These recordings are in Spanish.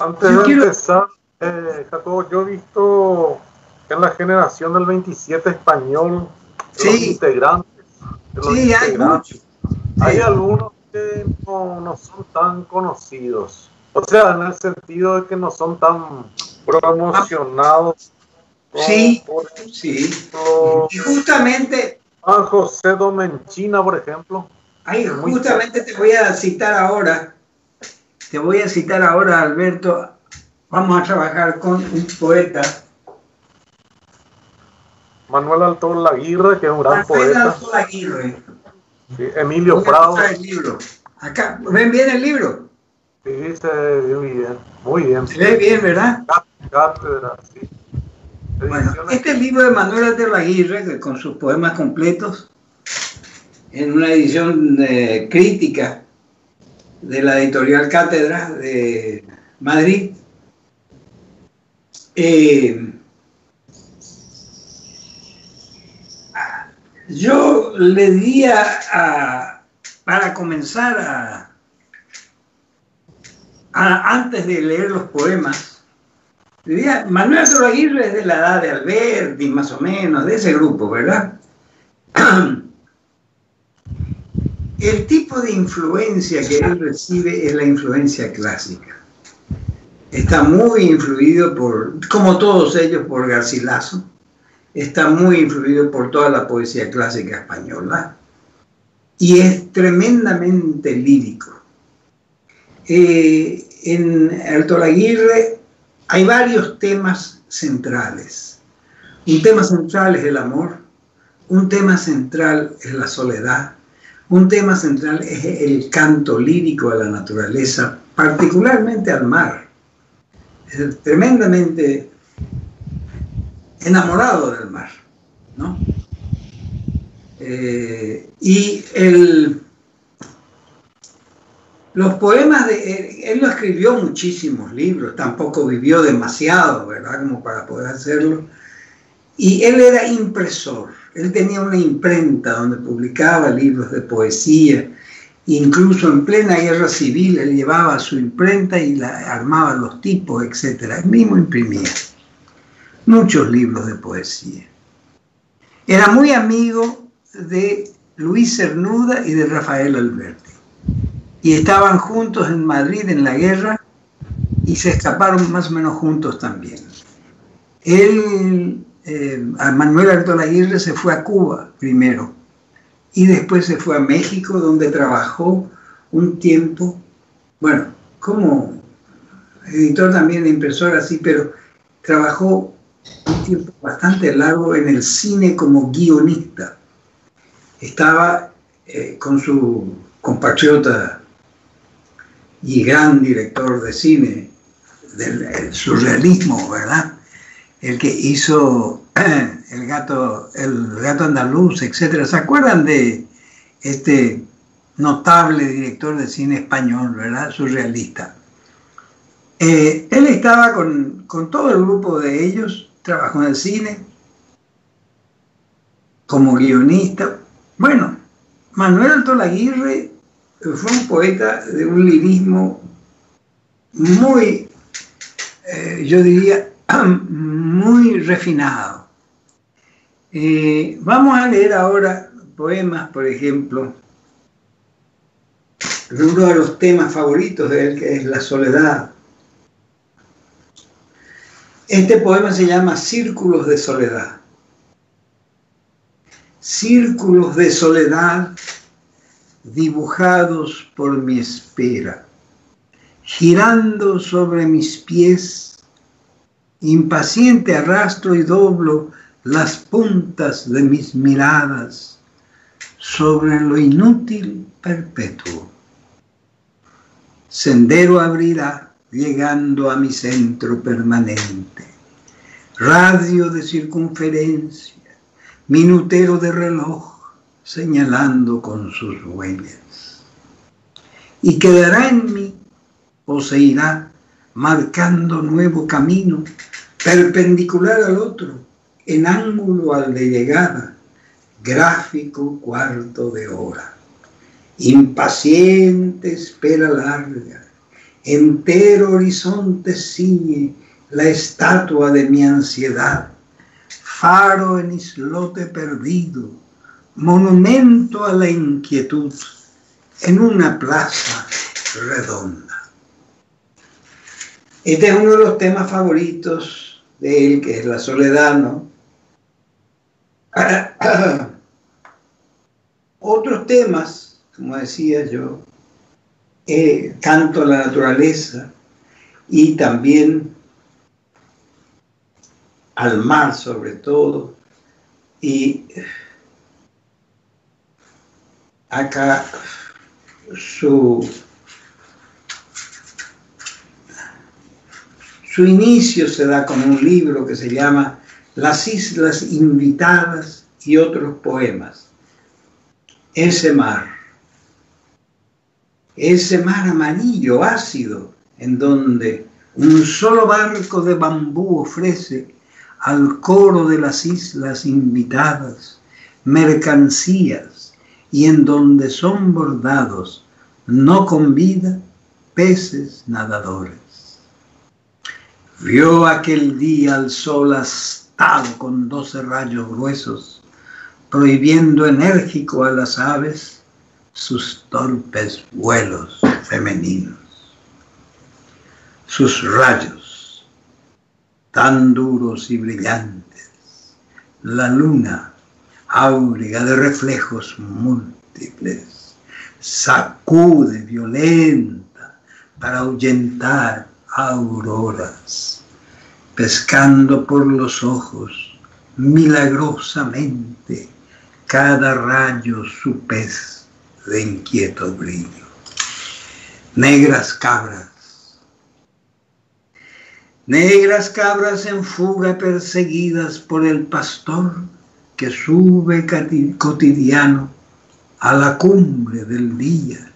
Antes Yo de quiero... empezar, Jacobo, yo he visto que en la generación del 27 español, de los Sí, integrantes, de los sí, hay muchos. integrantes, hay Sí. algunos que no son tan conocidos. O sea, en el sentido de que no son tan Ah, promocionados como, sí, por sí. ejemplo, Y justamente, Juan José Domenchina, por ejemplo, ahí que es muy poco. justamente te voy a citar ahora, Alberto. Vamos a trabajar con un poeta, Manuel Alto Laguirre, que es un gran Manuel poeta. Alto Aguirre. Sí, Te Emilio voy a Prado. mostrar el libro. Acá, ¿ven bien el libro? Sí, se ve bien, muy bien. Se ve bien, ¿verdad? Cátedra, sí. Bueno, Ediciones. este libro de Manuel Alto Aguirre, con sus poemas completos, en una edición crítica de la editorial Cátedra de Madrid, eh, yo le diría para comenzar antes de leer los poemas, le diría, Manuel Alto Aguirre es de la edad de Alberti, más o menos, de ese grupo, ¿verdad? El tipo de influencia que él recibe es la influencia clásica. Está muy influido como todos ellos, por Garcilaso. Está muy influido por toda la poesía clásica española. Y es tremendamente lírico. En Alto Aguirre hay varios temas centrales. Un tema central es el amor, un tema central es la soledad, un tema central es el canto lírico a la naturaleza, particularmente al mar. Es tremendamente enamorado del mar, ¿no? Los poemas él no escribió muchísimos libros, tampoco vivió demasiado, ¿verdad? Como para poder hacerlo. Y él era impresor, él tenía una imprenta donde publicaba libros de poesía, incluso en plena guerra civil él llevaba su imprenta y armaba los tipos, etc. Él mismo imprimía muchos libros de poesía. Era muy amigo de Luis Cernuda y de Rafael Alberti. Y estaban juntos en Madrid en la guerra y se escaparon más o menos juntos también. Manuel Alto Aguirre se fue a Cuba primero y después se fue a México, donde trabajó un tiempo, bueno, como editor también, impresor así, pero trabajó un tiempo bastante largo en el cine como guionista. Estaba con su compatriota y gran director de cine del surrealismo, ¿verdad? El que hizo el gato andaluz, etc. ¿Se acuerdan de este notable director de cine español, ¿verdad? Surrealista. Él estaba con todo el grupo de ellos, trabajó en el cine como guionista. Bueno, Manuel Alto Aguirre fue un poeta de un lirismo muy, yo diría, muy refinado. Vamos a leer ahora poemas, por ejemplo, uno de los temas favoritos de él, que es la soledad. Este poema se llama Círculos de Soledad. Círculos de soledad dibujados por mi espera, girando sobre mis pies, impaciente arrastro y doblo las puntas de mis miradas sobre lo inútil perpetuo. Sendero abrirá llegando a mi centro permanente, radio de circunferencia, minutero de reloj señalando con sus huellas. Y quedará en mí o se irá marcando nuevo camino, perpendicular al otro, en ángulo al de llegada, gráfico cuarto de hora. Impaciente espera larga, entero horizonte ciñe la estatua de mi ansiedad, faro en islote perdido, monumento a la inquietud en una plaza redonda. Este es uno de los temas favoritos de él, que es la soledad, ¿no? Otros temas, como decía yo, canto a la naturaleza y también al mar sobre todo, y acá su inicio se da con un libro que se llama Las Islas Invitadas y otros poemas. Ese mar amarillo, ácido, en donde un solo barco de bambú ofrece al coro de las islas invitadas mercancías, y en donde son bordados, no con vida, peces nadadores. Vio aquel día al sol astado con 12 rayos gruesos, prohibiendo enérgico a las aves sus torpes vuelos femeninos. Sus rayos, tan duros y brillantes, la luna, áurea de reflejos múltiples, sacude violenta para ahuyentar auroras, pescando por los ojos milagrosamente cada rayo su pez de inquieto brillo. Negras cabras en fuga perseguidas por el pastor que sube cotidiano a la cumbre del día,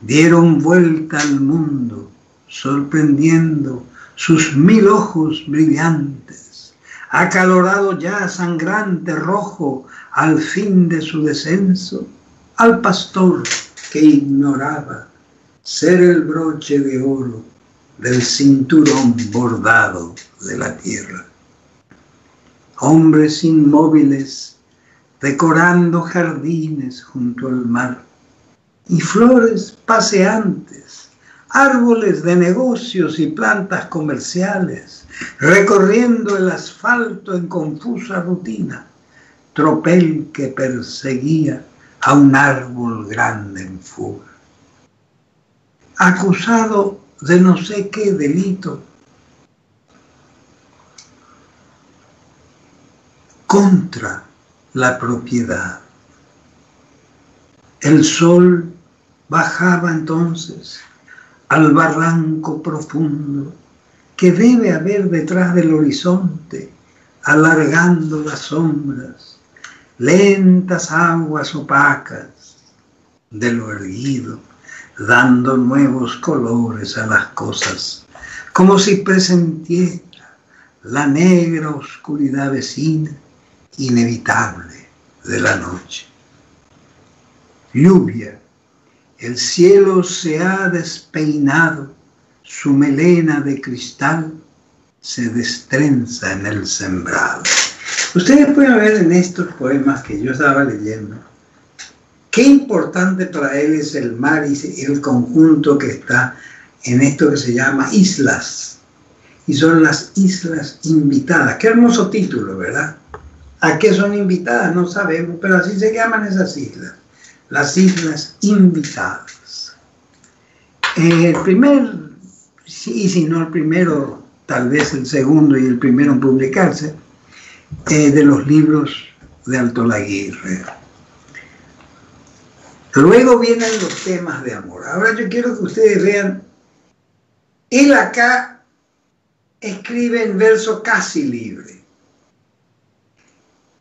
dieron vuelta al mundo, sorprendiendo sus 1000 ojos brillantes, acalorado ya sangrante rojo al fin de su descenso, al pastor que ignoraba ser el broche de oro del cinturón bordado de la tierra. Hombres inmóviles decorando jardines junto al mar, y flores paseantes, árboles de negocios y plantas comerciales, recorriendo el asfalto en confusa rutina, tropel que perseguía a un árbol grande en fuga. Acusado de no sé qué delito, contra la propiedad. El sol bajaba entonces al barranco profundo que debe haber detrás del horizonte, alargando las sombras, lentas aguas opacas de lo erguido, dando nuevos colores a las cosas, como si presentiera la negra oscuridad vecina, inevitable de la noche. Lluvia, el cielo se ha despeinado, su melena de cristal se destrenza en el sembrado. Ustedes pueden ver en estos poemas que yo estaba leyendo qué importante para él es el mar y el conjunto que está en esto que se llama islas. Y son las islas invitadas. Qué hermoso título, ¿verdad? ¿A qué son invitadas? No sabemos, pero así se llaman esas islas. Las islas invitadas. El primer, y si no el primero, tal vez el segundo y el primero en publicarse, de los libros de Alto Laguirre. Luego vienen los temas de amor. Ahora yo quiero que ustedes vean, él acá escribe en verso casi libre,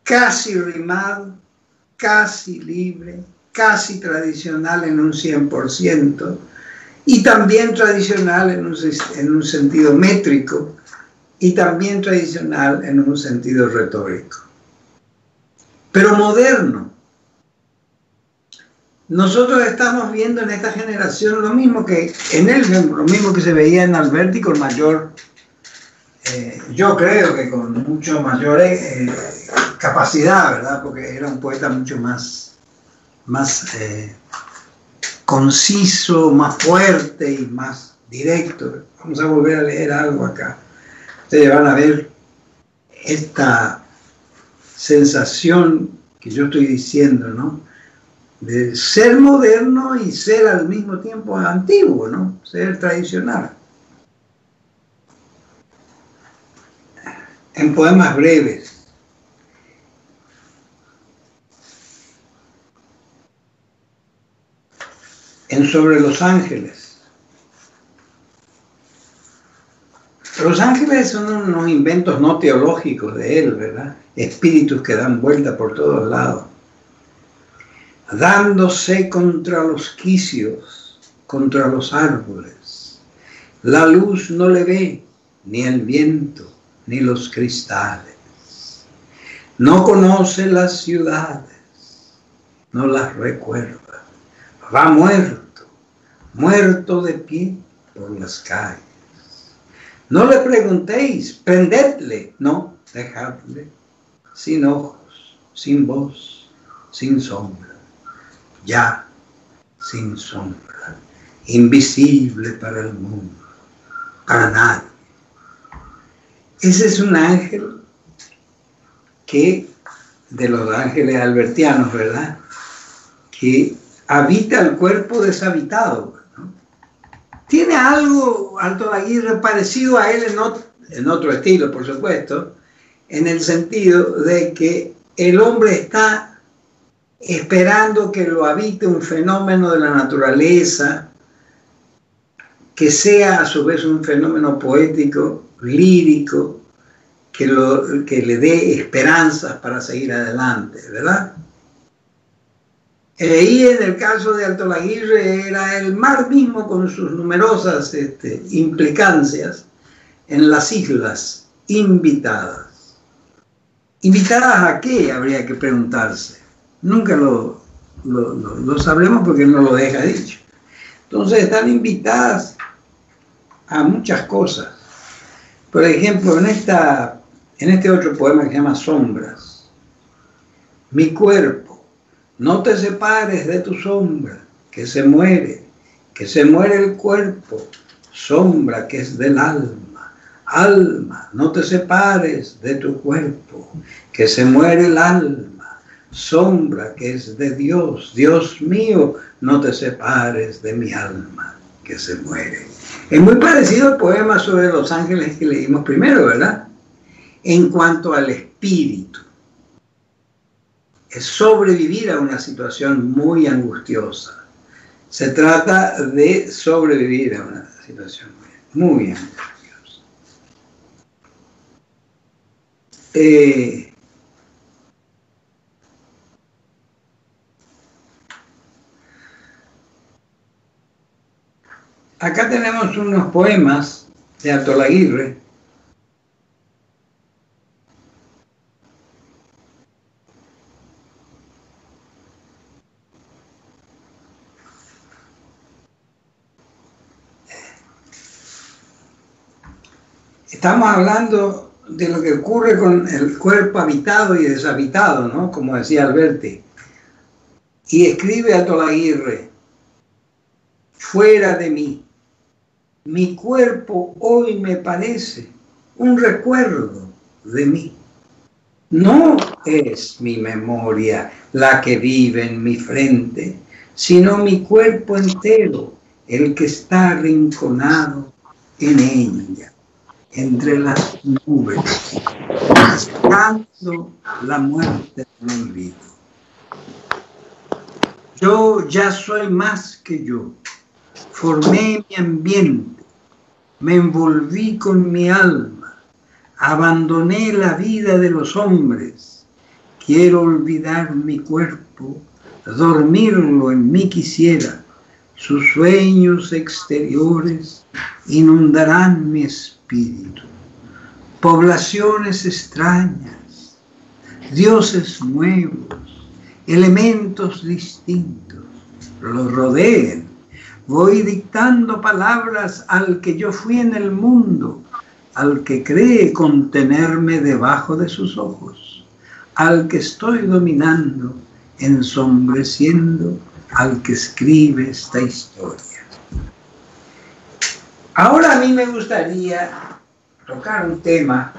casi rimado, casi libre, casi tradicional en un 100%, y también tradicional en un sentido métrico, y también tradicional en un sentido retórico. Pero moderno. nosotros estamos viendo en esta generación lo mismo que en él, lo mismo que se veía en Alberti, con mayor, yo creo que con mucho mayor capacidad, ¿verdad? Porque era un poeta mucho más conciso, más fuerte y más directo. Vamos a volver a leer algo acá. Ustedes van a ver esta sensación que yo estoy diciendo, ¿no? De ser moderno y ser al mismo tiempo antiguo, ¿no? Ser tradicional. En poemas breves. En Sobre los Ángeles. Los ángeles son unos inventos no teológicos de él, ¿verdad? Espíritus que dan vuelta por todos lados, dándose contra los quicios, contra los árboles. La luz no le ve, ni el viento, ni los cristales. No conoce las ciudades, no las recuerda. Va muerto, muerto de pie por las calles. No le preguntéis, prendedle, no, dejadle, sin ojos, sin voz, sin sombra, ya sin sombra, invisible para el mundo, para nadie. Ese es un ángel que, de los ángeles albertianos, ¿verdad?, que habita el cuerpo deshabitado. Tiene algo, Alto Laguirre, parecido a él en otro estilo, por supuesto, en el sentido de que el hombre está esperando que lo habite un fenómeno de la naturaleza, que sea a su vez un fenómeno poético, lírico, que le dé esperanzas para seguir adelante, ¿verdad? Y en el caso de Alto Laguirre era el mar mismo con sus numerosas implicancias en las islas invitadas. ¿Invitadas a qué? Habría que preguntarse. Nunca lo sabremos porque no lo deja dicho. Entonces están invitadas a muchas cosas. Por ejemplo, en este otro poema que se llama Sombras. Mi cuerpo, no te separes de tu sombra, que se muere el cuerpo, sombra que es del alma. Alma, no te separes de tu cuerpo, que se muere el alma, sombra que es de Dios. Dios mío, no te separes de mi alma, que se muere. Es muy parecido al poema sobre los ángeles que leímos primero, ¿verdad? En cuanto al espíritu. Es sobrevivir a una situación muy angustiosa. Se trata de sobrevivir a una situación muy angustiosa. Acá tenemos unos poemas de Alto Laguirre. Estamos hablando de lo que ocurre con el cuerpo habitado y deshabitado, ¿no? Como decía Alberti. Y escribe Alto Laguirre: fuera de mí, mi cuerpo hoy me parece un recuerdo de mí. No es mi memoria la que vive en mi frente, sino mi cuerpo entero, el que está arrinconado en ella, entre las nubes, buscando la muerte del olvido. Yo ya soy más que yo. Formé mi ambiente, me envolví con mi alma, abandoné la vida de los hombres. Quiero olvidar mi cuerpo, dormirlo en mí quisiera. Sus sueños exteriores inundarán mi espíritu. Poblaciones extrañas, dioses nuevos, elementos distintos, los rodeen. Voy dictando palabras al que yo fui en el mundo, al que cree contenerme debajo de sus ojos, al que estoy dominando, ensombreciendo, al que escribe esta historia. Ahora a mí me gustaría tocar un tema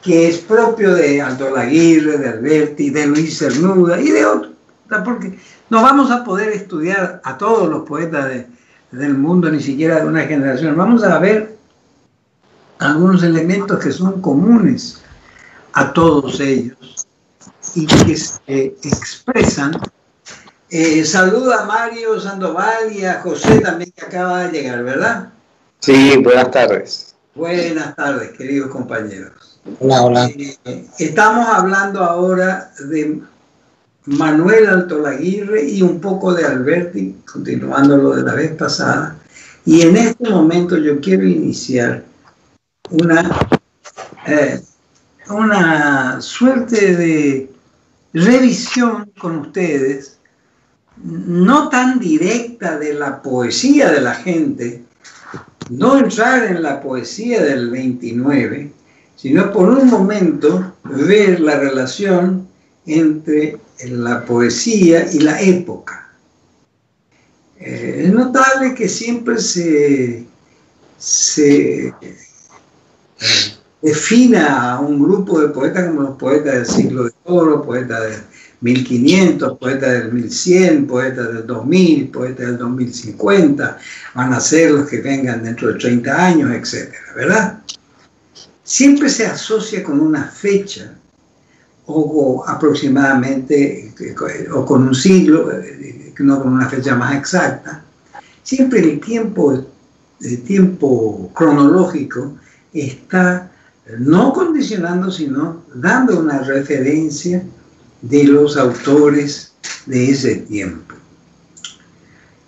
que es propio de Alto Laguirre, de Alberti, de Luis Cernuda y de otros, porque no vamos a poder estudiar a todos los poetas del mundo, ni siquiera de una generación. Vamos a ver algunos elementos que son comunes a todos ellos y que se expresan. Saluda a Mario Sandoval y a José también, que acaba de llegar, ¿verdad? Sí, buenas tardes. Buenas tardes, queridos compañeros. Hola, hola. Estamos hablando ahora de Manuel Alto Laguirre y un poco de Alberti, continuando lo de la vez pasada. Y en este momento yo quiero iniciar una suerte de revisión con ustedes, no tan directa de la poesía de la gente, no entrar en la poesía del 29, sino por un momento ver la relación entre la poesía y la época. Es notable que siempre se defina a un grupo de poetas como los poetas del siglo de oro, poetas del 1500, poetas del 1100, poetas del 2000, poetas del 2050, van a ser los que vengan dentro de 30 años, etcétera, ¿verdad? Siempre se asocia con una fecha, o aproximadamente, o con un siglo, no con una fecha más exacta. Siempre el tiempo cronológico está no condicionando, sino dando una referencia de los autores de ese tiempo.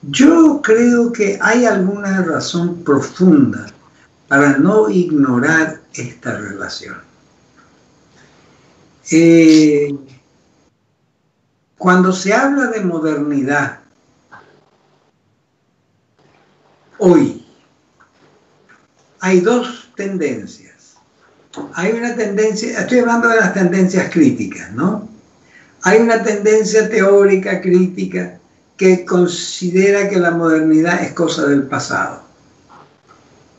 Yo creo que hay alguna razón profunda para no ignorar esta relación. Cuando se habla de modernidad, hoy hay dos tendencias. Hay una tendencia, estoy hablando de las tendencias críticas, ¿no? Hay una tendencia teórica, crítica, que considera que la modernidad es cosa del pasado,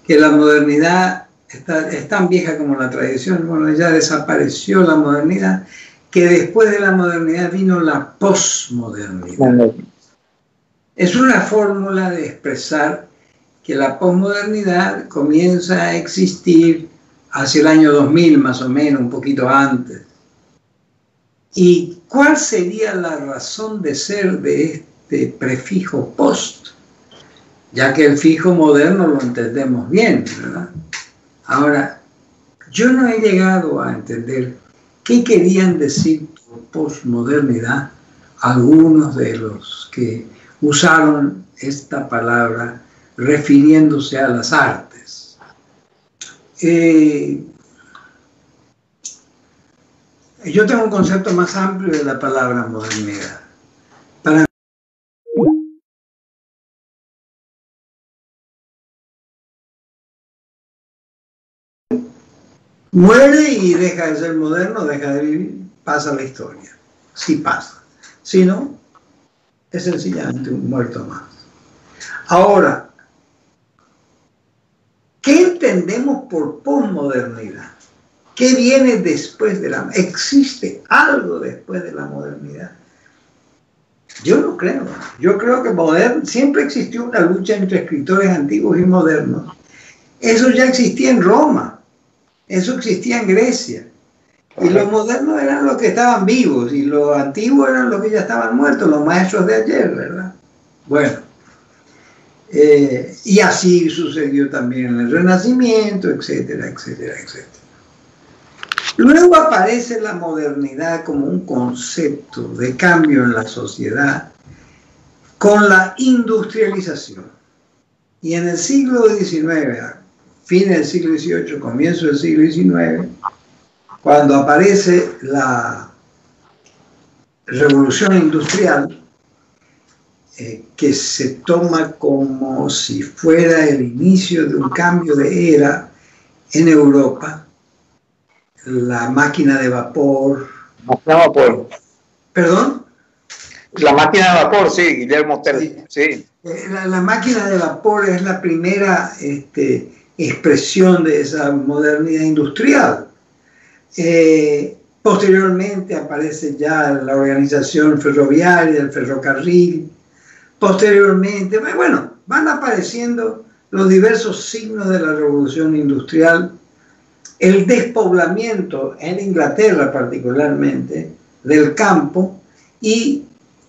que la modernidad es tan vieja como la tradición, bueno, ya desapareció la modernidad, que después de la modernidad vino la posmodernidad. Es una fórmula de expresar que la posmodernidad comienza a existir hacia el año 2000, más o menos, un poquito antes. ¿Y cuál sería la razón de ser de este prefijo post? Ya que el fijo moderno lo entendemos bien, ¿verdad? Ahora, yo no he llegado a entender qué querían decir por posmodernidad algunos de los que usaron esta palabra refiriéndose a las artes. Yo tengo un concepto más amplio de la palabra modernidad. Para muere y deja de ser moderno, deja de vivir, pasa la historia. Sí pasa. Si no, es sencillamente un muerto más. Ahora, ¿qué entendemos por posmodernidad? ¿Qué viene después de la... ¿Existe algo después de la modernidad? Yo no creo. Yo creo que siempre existió una lucha entre escritores antiguos y modernos. Eso ya existía en Roma. Eso existía en Grecia. Y los modernos eran los que estaban vivos y los antiguos eran los que ya estaban muertos, los maestros de ayer, ¿verdad? Bueno. Y así sucedió también en el Renacimiento, etcétera, etcétera, etcétera. Luego aparece la modernidad como un concepto de cambio en la sociedad con la industrialización. Y en el siglo XIX, fin del siglo XVIII, comienzo del siglo XIX, cuando aparece la revolución industrial, que se toma como si fuera el inicio de un cambio de era en Europa, la máquina de vapor. Máquina de vapor. ¿Perdón? La máquina de vapor, sí, Guillermo Tell. Sí. La máquina de vapor es la primera expresión de esa modernidad industrial. Posteriormente aparece ya la organización ferroviaria, el ferrocarril. Posteriormente, bueno, van apareciendo los diversos signos de la revolución industrial, el despoblamiento en Inglaterra particularmente del campo y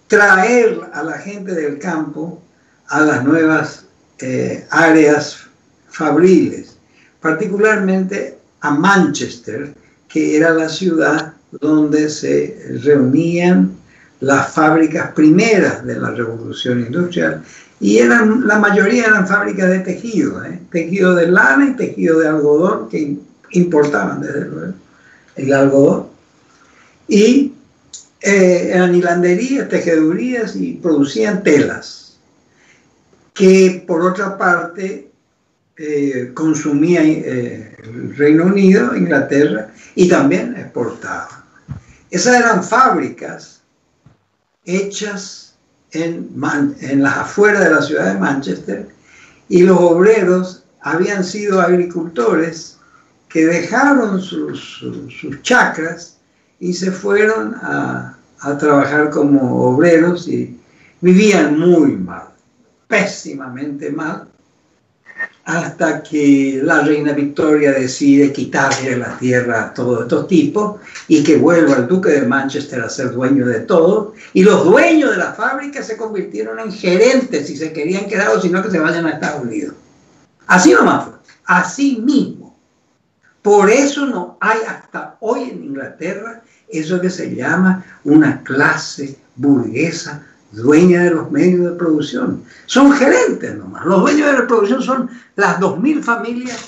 traer a la gente del campo a las nuevas áreas fabriles, particularmente a Manchester, que era la ciudad donde se reunían las fábricas primeras de la revolución industrial, y la mayoría eran fábricas de tejido, tejido de lana y tejido de algodón, que importaban desde luego el algodón, y eran hilanderías, tejedurías, y producían telas, que por otra parte consumía el Reino Unido, Inglaterra, y también exportaban. Esas eran fábricas hechas en las afueras de la ciudad de Manchester, y los obreros habían sido agricultores que dejaron sus chacras y se fueron a trabajar como obreros, y vivían muy mal, pésimamente mal, hasta que la reina Victoria decide quitarle la tierra a todos estos tipos y que vuelva el duque de Manchester a ser dueño de todo, y los dueños de la fábrica se convirtieron en gerentes si se querían quedar, o si no, que se vayan a Estados Unidos. Así nomás fue, así mismo. Por eso no hay hasta hoy en Inglaterra eso que se llama una clase burguesa dueña de los medios de producción. Son gerentes nomás. Los dueños de la producción son las 2.000 familias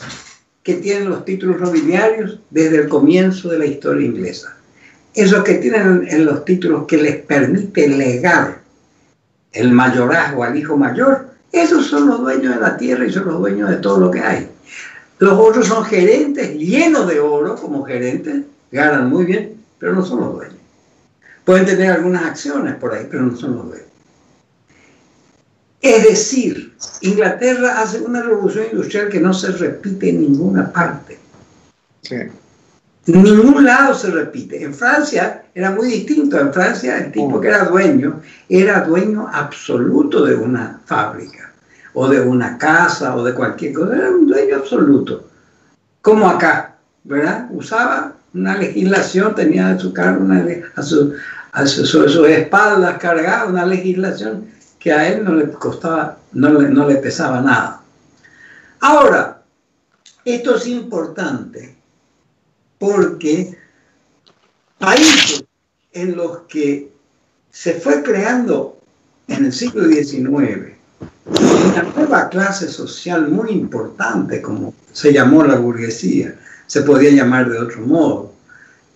que tienen los títulos nobiliarios desde el comienzo de la historia inglesa. Esos que tienen en los títulos que les permite legar el mayorazgo al hijo mayor, esos son los dueños de la tierra y son los dueños de todo lo que hay. Los otros son gerentes llenos de oro como gerentes, ganan muy bien, pero no son los dueños. Pueden tener algunas acciones por ahí, pero no son los dueños. Es decir, Inglaterra hace una revolución industrial que no se repite en ninguna parte. Sí. En ningún lado se repite. En Francia era muy distinto. En Francia el tipo que era dueño absoluto de una fábrica, o de una casa, o de cualquier cosa. Era un dueño absoluto. Como acá, ¿verdad? Usaba una legislación, tenía a su cargo a sus espaldas cargada una legislación que a él no le costaba, no le pesaba nada. Ahora, esto es importante porque países en los que se fue creando en el siglo XIX una nueva clase social muy importante, como se llamó la burguesía, se podía llamar de otro modo,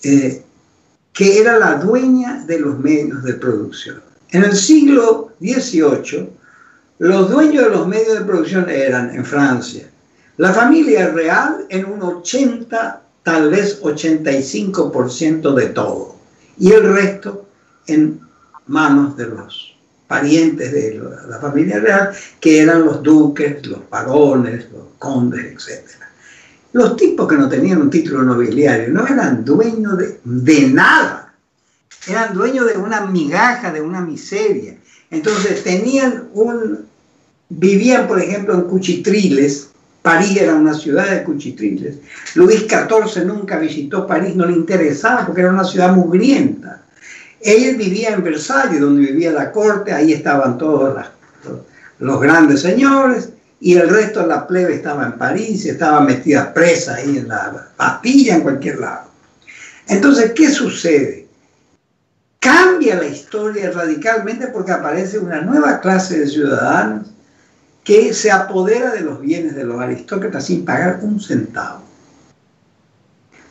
que era la dueña de los medios de producción. En el siglo XVIII, los dueños de los medios de producción eran, en Francia, la familia real en un 80, tal vez 85% de todo, y el resto en manos de los parientes de la familia real, que eran los duques, los barones, los condes, etc. Los tipos que no tenían un título nobiliario no eran dueños de nada. Eran dueños de una migaja, de una miseria. Entonces vivían, por ejemplo, en cuchitriles. París era una ciudad de cuchitriles. Luis XIV nunca visitó París, no le interesaba porque era una ciudad mugrienta. Él vivía en Versalles, donde vivía la corte, ahí estaban todos los grandes señores, y el resto de la plebe estaba en París, estaba metida presa ahí en la Bastilla, en cualquier lado. Entonces, ¿qué sucede? Cambia la historia radicalmente porque aparece una nueva clase de ciudadanos que se apodera de los bienes de los aristócratas sin pagar un centavo.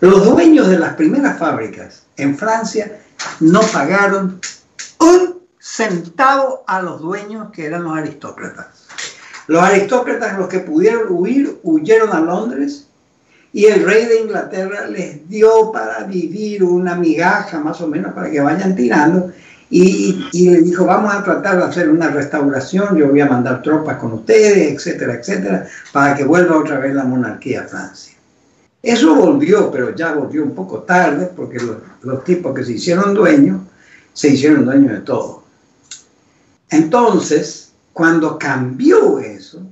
Los dueños de las primeras fábricas en Francia no pagaron un sentado a los dueños, que eran los aristócratas. Los aristócratas, los que pudieron huir, huyeron a Londres, y el rey de Inglaterra les dio para vivir una migaja más o menos para que vayan tirando, y le dijo, vamos a tratar de hacer una restauración, yo voy a mandar tropas con ustedes, etcétera, etcétera, para que vuelva otra vez la monarquía a Francia. Eso volvió, pero ya volvió un poco tarde, porque los tipos que se hicieron dueños de todo. Entonces, cuando cambió eso,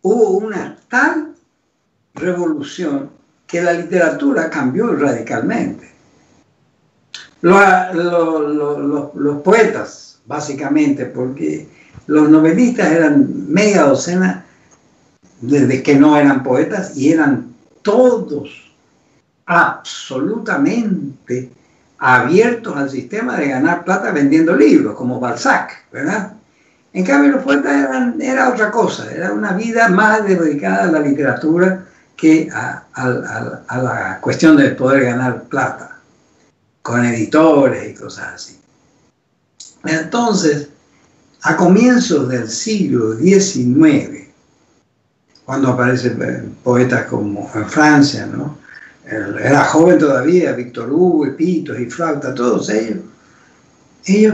hubo una tal revolución que la literatura cambió radicalmente. Los poetas, básicamente, porque los novelistas eran media docena desde que no eran poetas, y eran todos absolutamente abiertos al sistema de ganar plata vendiendo libros, como Balzac, ¿verdad? En cambio, los poetas era otra cosa, era una vida más dedicada a la literatura que a la cuestión de poder ganar plata con editores y cosas así. Entonces, a comienzos del siglo XIX, cuando aparecen poetas como en Francia, ¿no? Era joven todavía, Víctor Hugo, y Pitos, y Flauta, todos ellos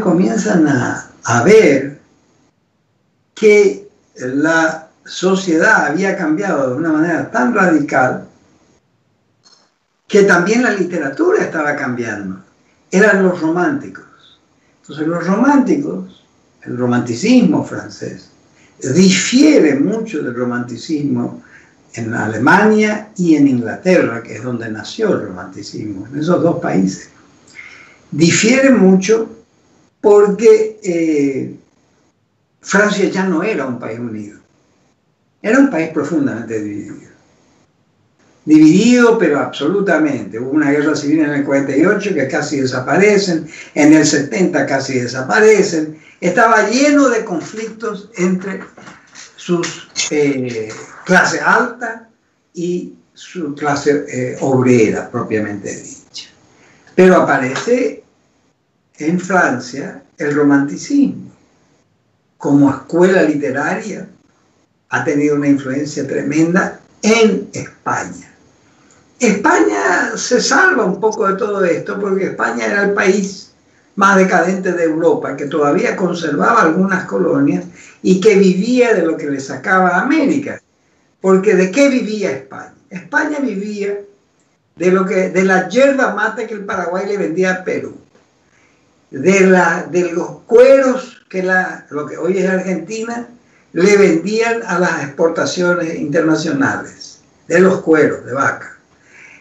comienzan a ver que la sociedad había cambiado de una manera tan radical que también la literatura estaba cambiando. Eran los románticos. Entonces los románticos, el romanticismo francés, difiere mucho del romanticismo en Alemania y en Inglaterra, que es donde nació el romanticismo, en esos dos países. Difiere mucho porque Francia ya no era un país unido. Era un país profundamente dividido. Dividido, pero absolutamente. Hubo una guerra civil en el 48 que casi desaparecen, en el 70 casi desaparecen. Estaba lleno de conflictos entre sus clase alta y su clase obrera, propiamente dicha. Pero aparece en Francia el romanticismo como escuela literaria. Ha tenido una influencia tremenda en España. España se salva un poco de todo esto porque España era el país más decadente de Europa, que todavía conservaba algunas colonias y que vivía de lo que le sacaba a América. Porque ¿de qué vivía España? España vivía de la yerba mate que el Paraguay le vendía a Perú, de los cueros que lo que hoy es Argentina le vendían a las exportaciones internacionales, de los cueros de vaca.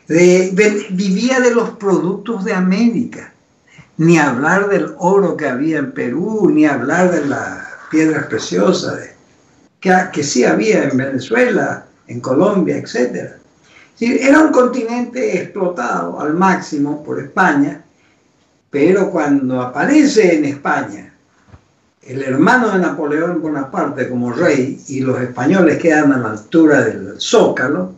Vivía de los productos de América, ni hablar del oro que había en Perú, ni hablar de las piedras preciosas que sí había en Venezuela, en Colombia, etc. Era un continente explotado al máximo por España, pero cuando aparece en España el hermano de Napoleón Bonaparte como rey y los españoles quedan a la altura del Zócalo,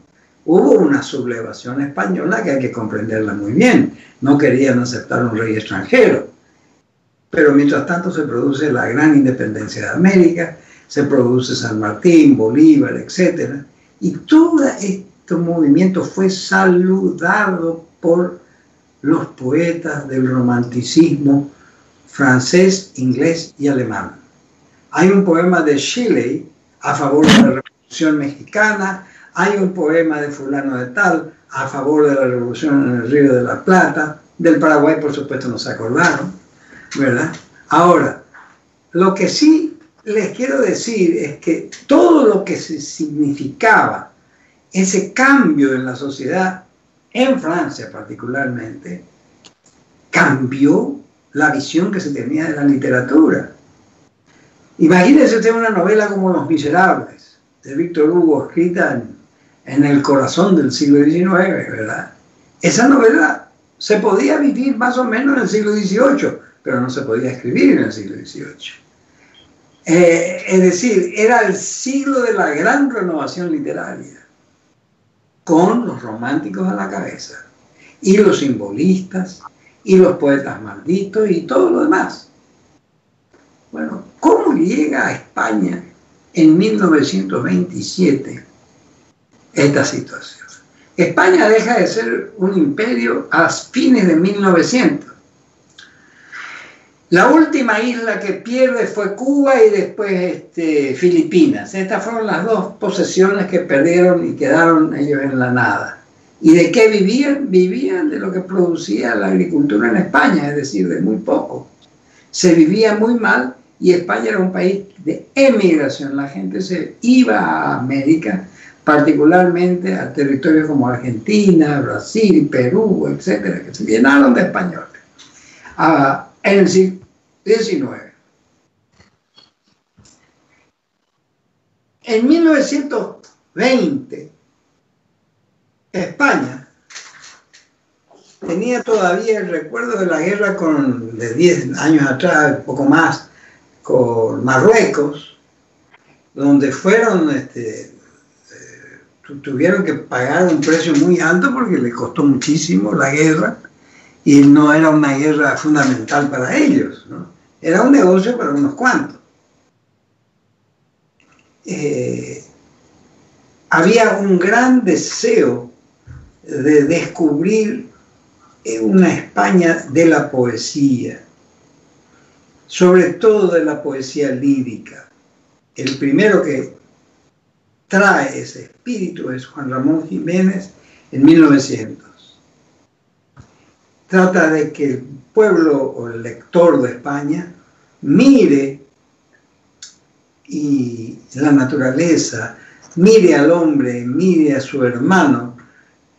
hubo una sublevación española que hay que comprenderla muy bien. No querían aceptar un rey extranjero. Pero mientras tanto se produce la gran independencia de América, se produce San Martín, Bolívar, etc. Y todo este movimiento fue saludado por los poetas del romanticismo francés, inglés y alemán. Hay un poema de Shelley a favor de la Revolución Mexicana, hay un poema de fulano de tal a favor de la revolución en el Río de la Plata. Del Paraguay, por supuesto, no se acordaron, ¿verdad? Ahora, lo que sí les quiero decir es que todo lo que significaba ese cambio en la sociedad, en Francia particularmente, cambió la visión que se tenía de la literatura. Imagínense usted una novela como Los Miserables, de Víctor Hugo, escrita en el corazón del siglo XIX, ¿verdad? Esa novela se podía vivir más o menos en el siglo XVIII, pero no se podía escribir en el siglo XVIII. Es decir, era el siglo de la gran renovación literaria, con los románticos a la cabeza, y los simbolistas, y los poetas malditos, y todo lo demás. Bueno, ¿cómo llega a España en 1927 esta situación? España deja de ser un imperio a fines de 1900. La última isla que pierde fue Cuba y después Filipinas. Estas fueron las dos posesiones que perdieron y quedaron ellos en la nada. ¿Y de qué vivían? Vivían de lo que producía la agricultura en España, es decir, de muy poco. Se vivía muy mal y España era un país de emigración. La gente se iba a América, particularmente a territorios como Argentina, Brasil, Perú, etcétera, que se llenaron de españoles. En el siglo XIX. En 1920, España tenía todavía el recuerdo de la guerra de 10 años atrás, un poco más, con Marruecos, donde tuvieron que pagar un precio muy alto porque les costó muchísimo la guerra y no era una guerra fundamental para ellos, ¿no? Era un negocio para unos cuantos. Había un gran deseo de descubrir una España de la poesía, sobre todo de la poesía lírica. El primero que trae ese espíritu es Juan Ramón Jiménez en 1900. Trata de que el pueblo o el lector de España mire y la naturaleza, mire al hombre, mire a su hermano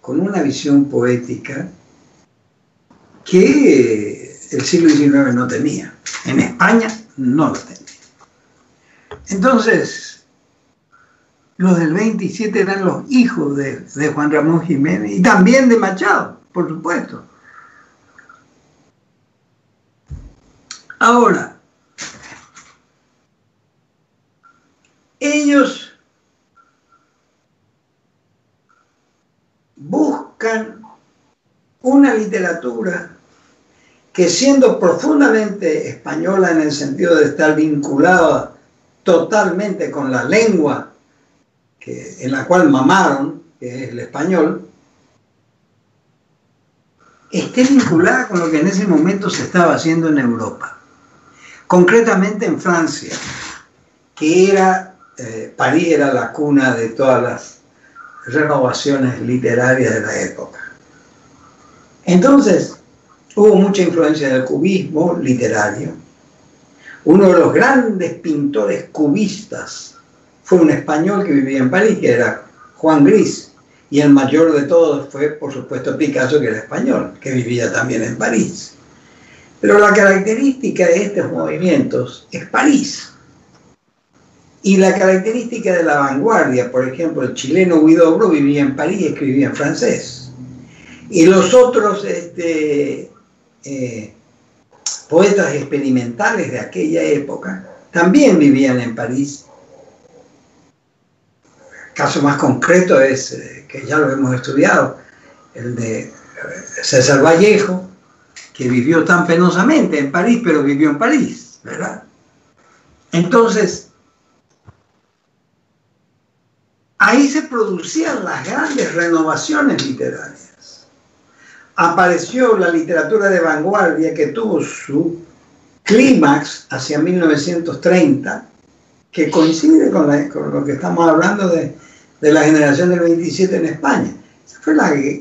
con una visión poética que el siglo XIX no tenía. En España no lo tenía. Entonces, los del 27 eran los hijos de Juan Ramón Jiménez y también de Machado, por supuesto. Ahora, ellos buscan una literatura que, siendo profundamente española en el sentido de estar vinculada totalmente con la lengua en la cual mamaron, que es el español, esté vinculada con lo que en ese momento se estaba haciendo en Europa, concretamente en Francia, que París era la cuna de todas las renovaciones literarias de la época. Entonces, hubo mucha influencia del cubismo literario. Uno de los grandes pintores cubistas fue un español que vivía en París, que era Juan Gris, y el mayor de todos fue, por supuesto, Picasso, que era español, que vivía también en París. Pero la característica de estos movimientos es París. Y la característica de la vanguardia, por ejemplo, el chileno Huidobro vivía en París y escribía en francés. Y los otros poetas experimentales de aquella época también vivían en París. El caso más concreto es, que ya lo hemos estudiado, el de César Vallejo, que vivió tan penosamente en París, pero vivió en París, ¿verdad? Entonces, ahí se producían las grandes renovaciones literarias. Apareció la literatura de vanguardia, que tuvo su clímax hacia 1930, que coincide con lo que estamos hablando de la generación del 27 en España.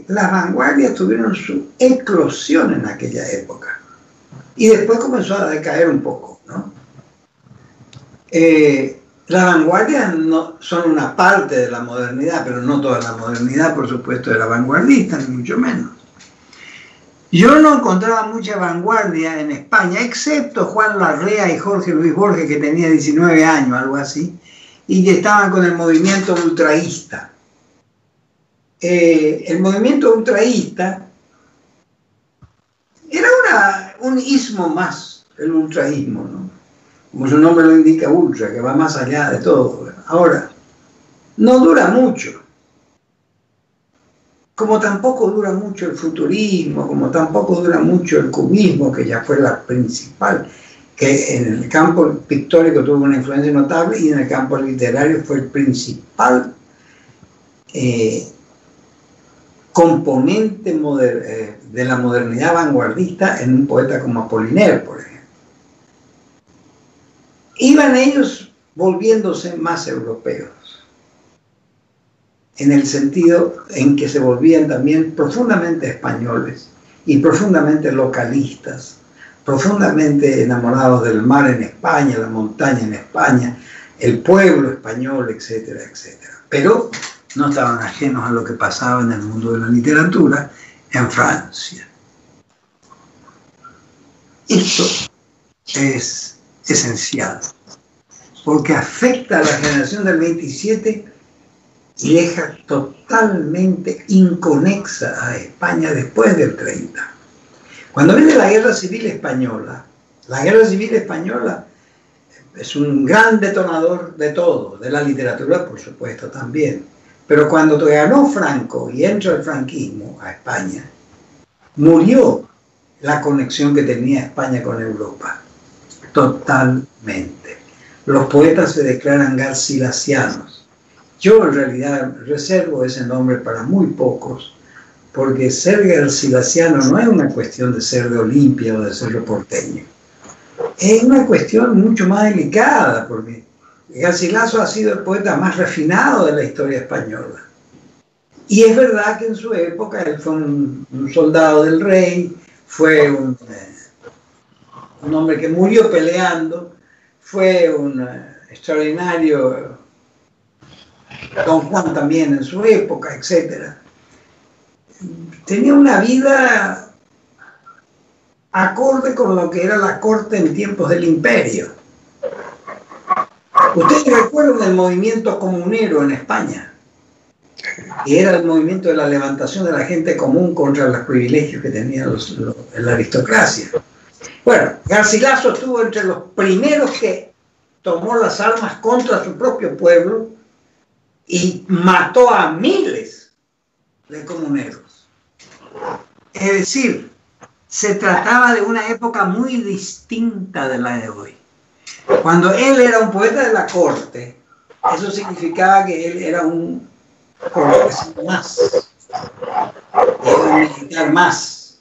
Las vanguardias tuvieron su eclosión en aquella época. Y después comenzó a decaer un poco, ¿no? Las vanguardias son una parte de la modernidad, pero no toda la modernidad, por supuesto, era vanguardista, ni mucho menos. Yo no encontraba mucha vanguardia en España, excepto Juan Larrea y Jorge Luis Borges, que tenía 19 años, algo así, y que estaban con el movimiento ultraísta. El movimiento ultraísta era un ismo más, el ultraísmo, ¿no? Como su nombre lo indica, ultra, que va más allá de todo. Ahora, no dura mucho. Como tampoco dura mucho el futurismo, como tampoco dura mucho el cubismo, que ya fue la principal que en el campo pictórico tuvo una influencia notable y en el campo literario fue el principal componente de la modernidad vanguardista en un poeta como Apollinaire, por ejemplo. Iban ellos volviéndose más europeos, en el sentido en que se volvían también profundamente españoles y profundamente localistas, profundamente enamorados del mar en España, la montaña en España, el pueblo español, etcétera, etcétera. Pero no estaban ajenos a lo que pasaba en el mundo de la literatura en Francia. Esto es esencial, porque afecta a la generación del 27 y deja totalmente inconexa a España después del 30. Cuando viene la Guerra Civil Española es un gran detonador de todo, de la literatura, por supuesto, también. Pero cuando ganó Franco y entra el franquismo a España, murió la conexión que tenía España con Europa. Totalmente. Los poetas se declaran garcilasianos. Yo en realidad reservo ese nombre para muy pocos, porque ser garcilasiano no es una cuestión de ser de Olimpia o de ser de porteño. Es una cuestión mucho más delicada, porque Garcilaso ha sido el poeta más refinado de la historia española. Y es verdad que en su época él fue un soldado del rey, fue un hombre que murió peleando, fue un extraordinario Don Juan también en su época, etc. Tenía una vida acorde con lo que era la corte en tiempos del imperio. Ustedes recuerdan el movimiento comunero en España, que era el movimiento de la levantación de la gente común contra los privilegios que tenía la aristocracia. Bueno, Garcilaso estuvo entre los primeros que tomó las armas contra su propio pueblo y mató a miles de comuneros. Es decir, se trataba de una época muy distinta de la de hoy. Cuando él era un poeta de la corte, eso significaba que él era un cortesano más, era un militar más,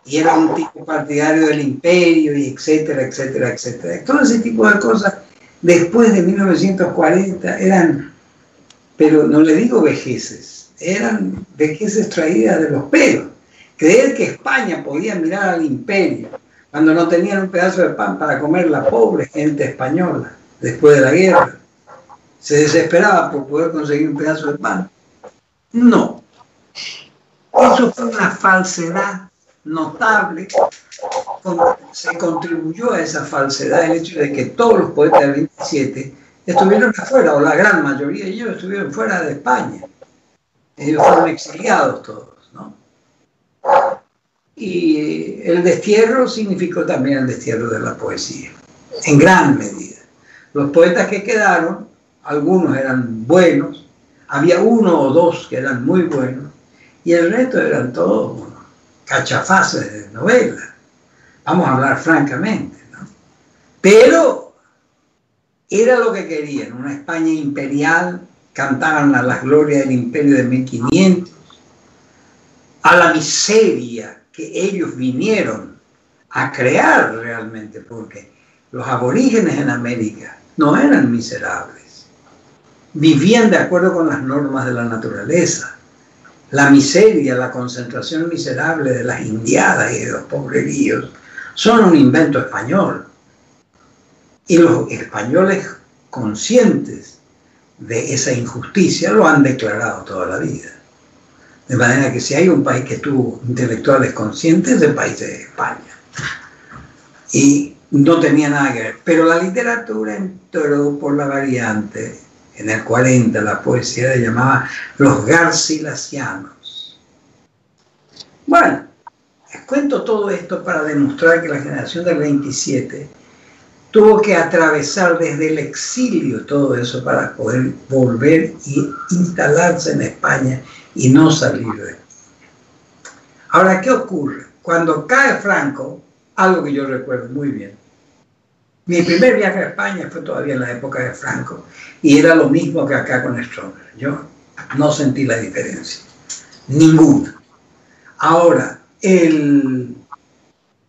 y era un tipo partidario del imperio, y etcétera, etcétera, etcétera. Todo ese tipo de cosas, después de 1940, eran, pero no le digo vejeces, eran vejeces traídas de los pelos. Creer que España podía mirar al imperio cuando no tenían un pedazo de pan para comer la pobre gente española después de la guerra, se desesperaba por poder conseguir un pedazo de pan. No. Eso fue una falsedad notable. Se contribuyó a esa falsedad el hecho de que todos los poetas del 27 estuvieron afuera, o la gran mayoría de ellos estuvieron fuera de España. Ellos fueron exiliados todos, ¿no? Y el destierro significó también el destierro de la poesía, en gran medida. Los poetas que quedaron, algunos eran buenos, había uno o dos que eran muy buenos, y el resto eran todos cachafaces de novela. Vamos a hablar francamente, ¿no? Pero era lo que querían, una España imperial, cantaban a las glorias del imperio de 1500, a la miseria que ellos vinieron a crear realmente, porque los aborígenes en América no eran miserables, vivían de acuerdo con las normas de la naturaleza. La miseria, la concentración miserable de las indiadas y de los pobreríos son un invento español, y los españoles conscientes de esa injusticia lo han declarado toda la vida. De manera que si hay un país que tuvo intelectuales conscientes, es el país de España. Y no tenía nada que ver. Pero la literatura entró por la variante. En el 40 la poesía se llamaba los garcilasianos. Bueno, les cuento todo esto para demostrar que la generación del 27 tuvo que atravesar desde el exilio todo eso para poder volver y instalarse en España y no salir de aquí. Ahora, ¿qué ocurre? Cuando cae Franco, algo que yo recuerdo muy bien, Mi primer viaje a España fue todavía en la época de Franco y era lo mismo que acá con Stroessner. Yo no sentí la diferencia, ninguna. Ahora,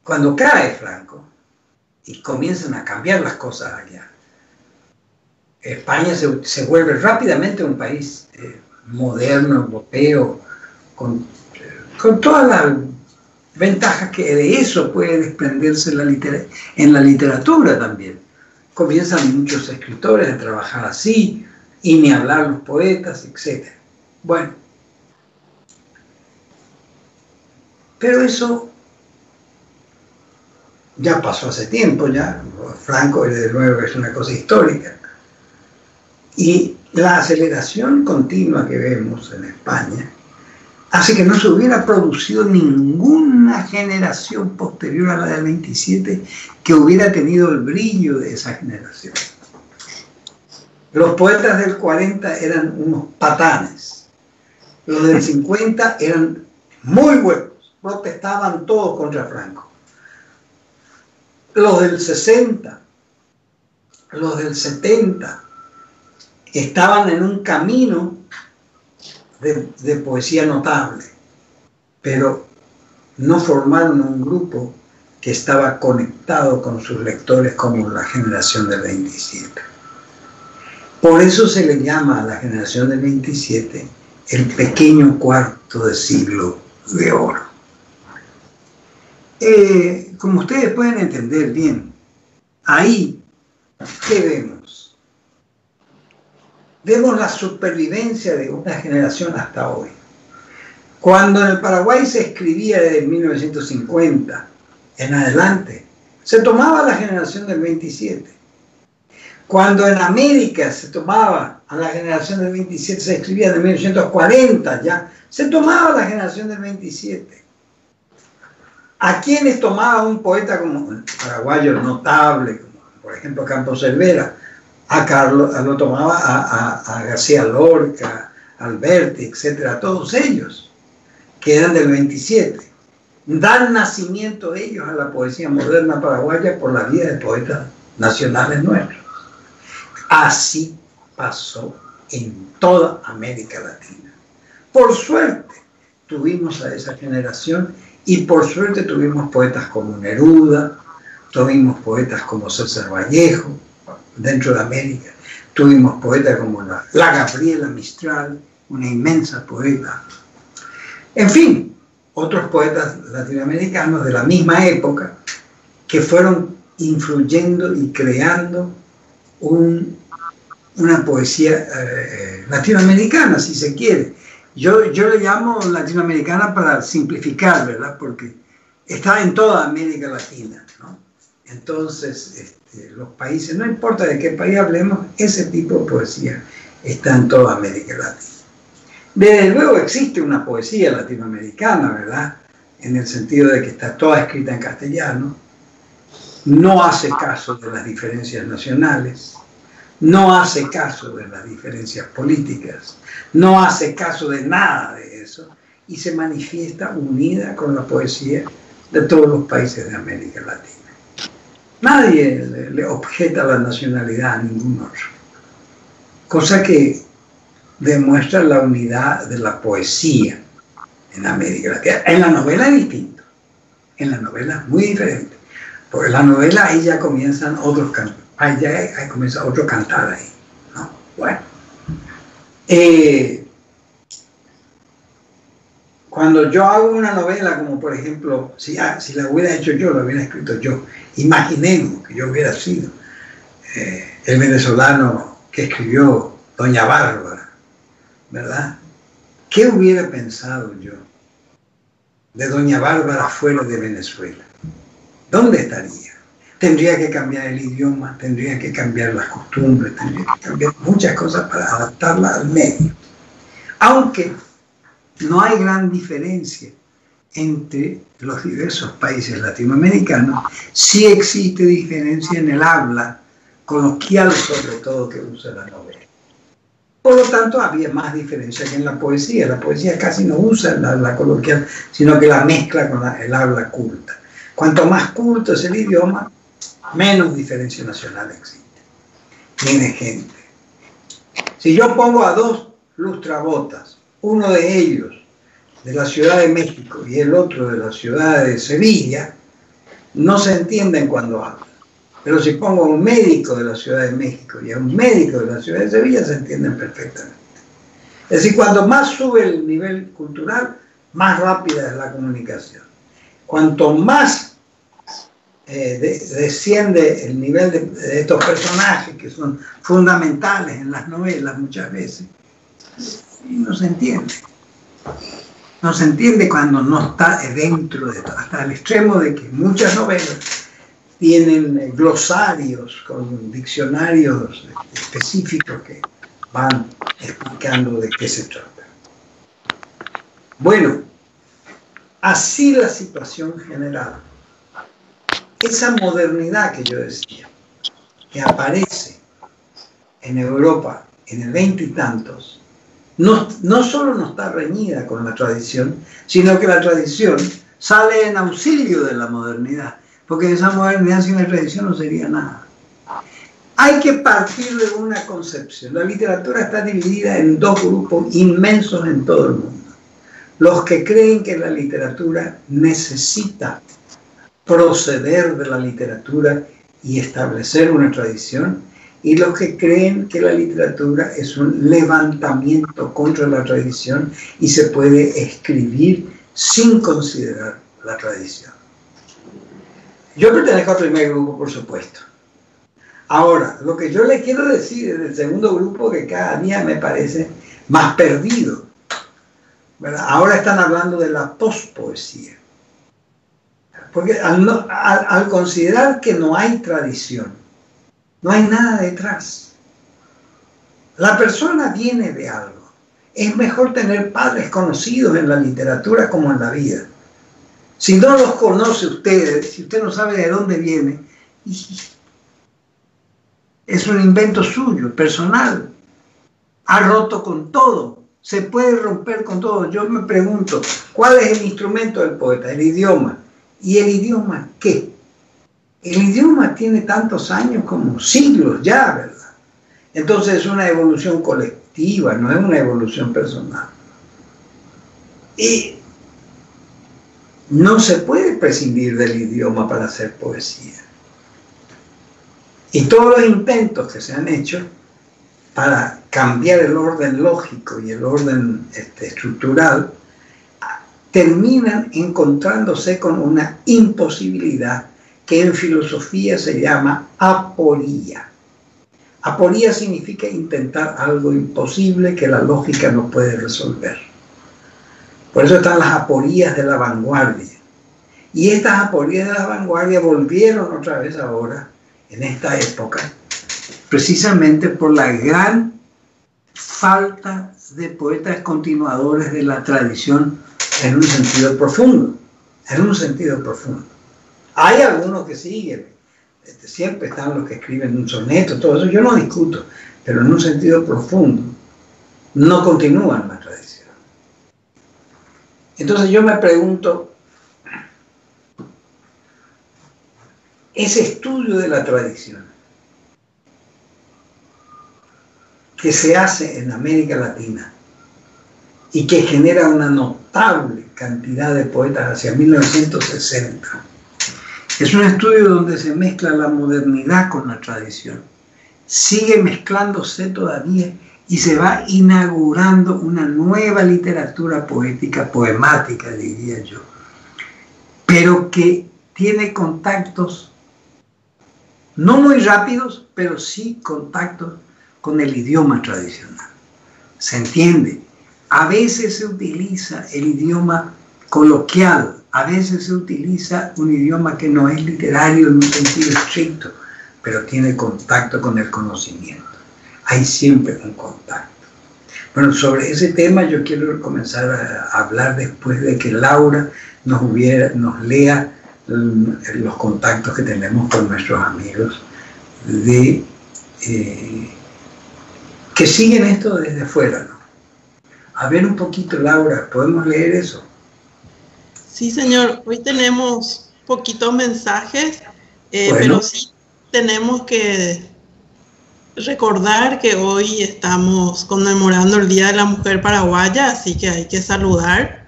cuando cae Franco y comienzan a cambiar las cosas allá, España se vuelve rápidamente un país moderno, europeo, con todas las ventajas que de eso puede desprenderse en la literatura también. Comienzan muchos escritores a trabajar así, y ni hablar los poetas, etc. Bueno, pero eso ya pasó hace tiempo, ya Franco desde luego es una cosa histórica. Y la aceleración continua que vemos en España hace que no se hubiera producido ninguna generación posterior a la del 27 que hubiera tenido el brillo de esa generación. Los poetas del 40 eran unos patanes, los del 50 eran muy buenos, protestaban todos contra Franco. Los del 60, los del 70, estaban en un camino de poesía notable, pero no formaron un grupo que estaba conectado con sus lectores como la generación del 27. Por eso se le llama a la generación del 27 el pequeño cuarto de siglo de oro. Como ustedes pueden entender bien, ahí, ¿qué vemos? Vemos la supervivencia de una generación hasta hoy. Cuando en el Paraguay se escribía desde 1950 en adelante, se tomaba la generación del 27. Cuando en América se tomaba a la generación del 27, se escribía de 1940 ya, se tomaba la generación del 27. ¿A quiénes tomaba un poeta como el paraguayo notable, como por ejemplo Campos Cervera? Lo tomaba a García Lorca, Alberti, etcétera, todos ellos, que eran del 27. Dan nacimiento ellos a la poesía moderna paraguaya por la vía de poetas nacionales nuestros. Así pasó en toda América Latina. Por suerte tuvimos a esa generación y por suerte tuvimos poetas como Neruda, tuvimos poetas como César Vallejo dentro de América, tuvimos poetas como la Gabriela Mistral, una inmensa poeta. En fin, otros poetas latinoamericanos de la misma época que fueron influyendo y creando una poesía latinoamericana, si se quiere. Yo le llamo latinoamericana para simplificar, ¿verdad? Porque está en toda América Latina, ¿no? Entonces, los países, no importa de qué país hablemos, ese tipo de poesía está en toda América Latina. Desde luego existe una poesía latinoamericana, ¿verdad? En el sentido de que está toda escrita en castellano, no hace caso de las diferencias nacionales, no hace caso de las diferencias políticas, no hace caso de nada de eso y se manifiesta unida con la poesía de todos los países de América Latina. Nadie le objeta la nacionalidad a ningún otro, cosa que demuestra la unidad de la poesía en América Latina. En la novela es distinto, en la novela es muy diferente, porque en la novela ahí ya comienzan otros cantos. Ahí comienza otro cantar ahí, ¿no? Bueno, cuando yo hago una novela, como por ejemplo, si la hubiera hecho yo, la hubiera escrito yo, imaginemos que yo hubiera sido el venezolano que escribió Doña Bárbara, ¿verdad? ¿Qué hubiera pensado yo de Doña Bárbara fuera de Venezuela? ¿Dónde estaría? Tendría que cambiar el idioma, tendría que cambiar las costumbres, tendría que cambiar muchas cosas para adaptarla al medio. Aunque no hay gran diferencia entre los diversos países latinoamericanos, sí existe diferencia en el habla coloquial, sobre todo, que usa la novela. Por lo tanto, había más diferencia que en la poesía. La poesía casi no usa el habla coloquial, sino que la mezcla con el habla culta. Cuanto más culto es el idioma, menos diferencia nacional existe, ni de gente. Si yo pongo a dos lustrabotas, uno de ellos de la Ciudad de México y el otro de la ciudad de Sevilla, no se entienden cuando hablan. Pero si pongo a un médico de la Ciudad de México y a un médico de la Ciudad de Sevilla, se entienden perfectamente. Es decir, cuando más sube el nivel cultural, más rápida es la comunicación. Cuanto más desciende el nivel de estos personajes que son fundamentales en las novelas muchas veces, y no se entiende. No se entiende cuando no está dentro de todo, hasta el extremo de que muchas novelas tienen glosarios con diccionarios específicos que van explicando de qué se trata. Bueno, así la situación general. Esa modernidad que yo decía, que aparece en Europa en el 20 y tantos, no solo no está reñida con la tradición, sino que la tradición sale en auxilio de la modernidad, porque esa modernidad sin la tradición no sería nada. Hay que partir de una concepción. La literatura está dividida en dos grupos inmensos en todo el mundo. Los que creen que la literatura necesita proceder de la literatura y establecer una tradición, y los que creen que la literatura es un levantamiento contra la tradición y se puede escribir sin considerar la tradición. Yo pertenezco al primer grupo, por supuesto. Ahora, lo que yo le quiero decir es del segundo grupo, que cada día me parece más perdido, ¿verdad? Ahora están hablando de la pospoesía. Porque al considerar que no hay tradición, no hay nada detrás. La persona viene de algo. Es mejor tener padres conocidos en la literatura como en la vida. Si no los conoce usted, si usted no sabe de dónde viene, es un invento suyo, personal. Ha roto con todo. Se puede romper con todo. Yo me pregunto, ¿cuál es el instrumento del poeta? El idioma. ¿Y el idioma qué? El idioma tiene tantos años como siglos ya, ¿verdad? Entonces es una evolución colectiva, no es una evolución personal. Y no se puede prescindir del idioma para hacer poesía. Y todos los intentos que se han hecho para cambiar el orden lógico y el orden estructural terminan encontrándose con una imposibilidad que en filosofía se llama aporía. Aporía significa intentar algo imposible que la lógica no puede resolver. Por eso están las aporías de la vanguardia. Y estas aporías de la vanguardia volvieron otra vez ahora, en esta época, precisamente por la gran falta de poetas continuadores de la tradición en un sentido profundo. En un sentido profundo. Hay algunos que siguen, siempre están los que escriben un soneto, todo eso yo no discuto, pero en un sentido profundo no continúan la tradición. Entonces yo me pregunto, ese estudio de la tradición que se hace en América Latina y que genera una notable cantidad de poetas hacia 1960, es un estudio donde se mezcla la modernidad con la tradición. Sigue mezclándose todavía y se va inaugurando una nueva literatura poética, poemática, diría yo, pero que tiene contactos no muy rápidos, pero sí contactos con el idioma tradicional. ¿Se entiende? A veces se utiliza el idioma coloquial, a veces se utiliza un idioma que no es literario en un sentido estricto, pero tiene contacto con el conocimiento. Hay siempre un contacto. Bueno, sobre ese tema yo quiero comenzar a hablar después de que Laura nos lea los contactos que tenemos con nuestros amigos que siguen esto desde fuera, ¿no? A ver un poquito, Laura, ¿podemos leer eso? Sí, señor. Hoy tenemos poquitos mensajes, bueno, pero sí tenemos que recordar que hoy estamos conmemorando el Día de la Mujer Paraguaya, así que hay que saludar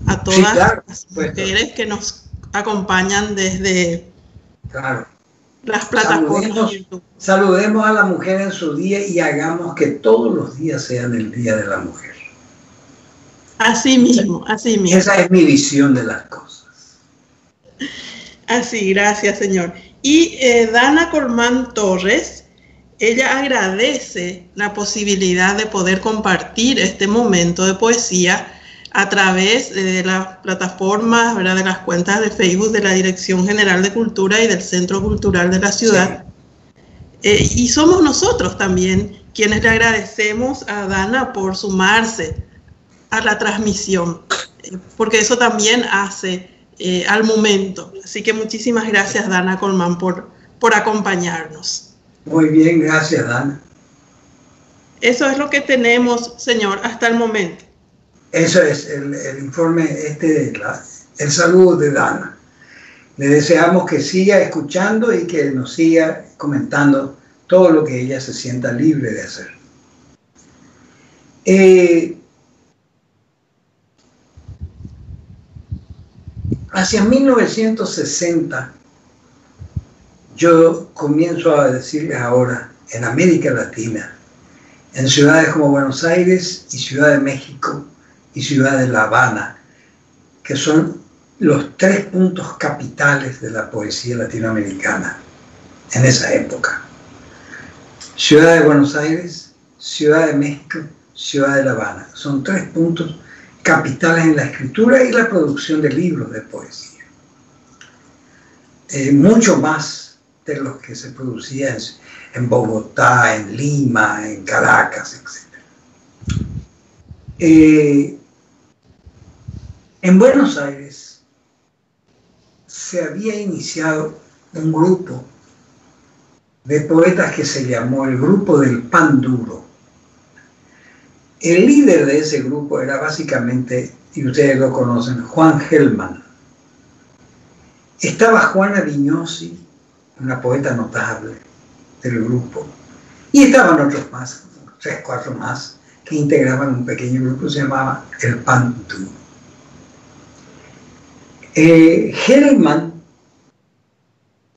a todas las mujeres que nos acompañan desde las plataformas de YouTube. Saludemos a la mujer en su día y hagamos que todos los días sean el Día de la Mujer. Así mismo, así mismo. Esa es mi visión de las cosas. Así, gracias, señor. Y Dana Colmán Torres, ella agradece la posibilidad de poder compartir este momento de poesía a través de las plataformas, ¿verdad?, de las cuentas de Facebook de la Dirección General de Cultura y del Centro Cultural de la ciudad. Sí. Y somos nosotros también quienes le agradecemos a Dana por sumarse a la transmisión, porque eso también hace al momento. Así que muchísimas gracias, Dana Colmán, por acompañarnos. Muy bien, gracias, Dana. Eso es lo que tenemos, señor, hasta el momento. Eso es el informe, el saludo de Dana. Le deseamos que siga escuchando y que nos siga comentando todo lo que ella se sienta libre de hacer. Hacia 1960, yo comienzo a decirles ahora, en América Latina, en ciudades como Buenos Aires y Ciudad de México y Ciudad de La Habana, que son los 3 puntos capitales de la poesía latinoamericana en esa época. Ciudad de Buenos Aires, Ciudad de México, Ciudad de La Habana. Son 3 puntos capitales en la escritura y la producción de libros de poesía. Mucho más de los que se producían en Bogotá, en Lima, en Caracas, etc. En Buenos Aires se había iniciado un grupo de poetas que se llamó el Grupo del Pan Duro. El líder de ese grupo era básicamente, y ustedes lo conocen, Juan Gelman. Estaba Juana Viñosi, una poeta notable del grupo, y estaban otros más, 3, 4 más, que integraban un pequeño grupo que se llamaba el Pan Duro. Gelman,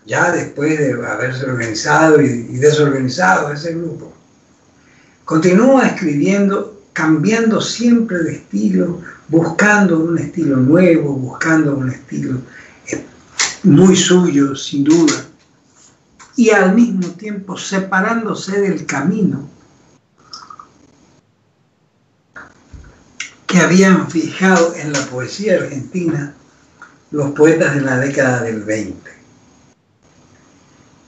ya después de haberse organizado y desorganizado ese grupo, continúa escribiendo, cambiando siempre de estilo, buscando un estilo nuevo, buscando un estilo muy suyo, sin duda, y al mismo tiempo separándose del camino que habían fijado en la poesía argentina los poetas de la década del 20.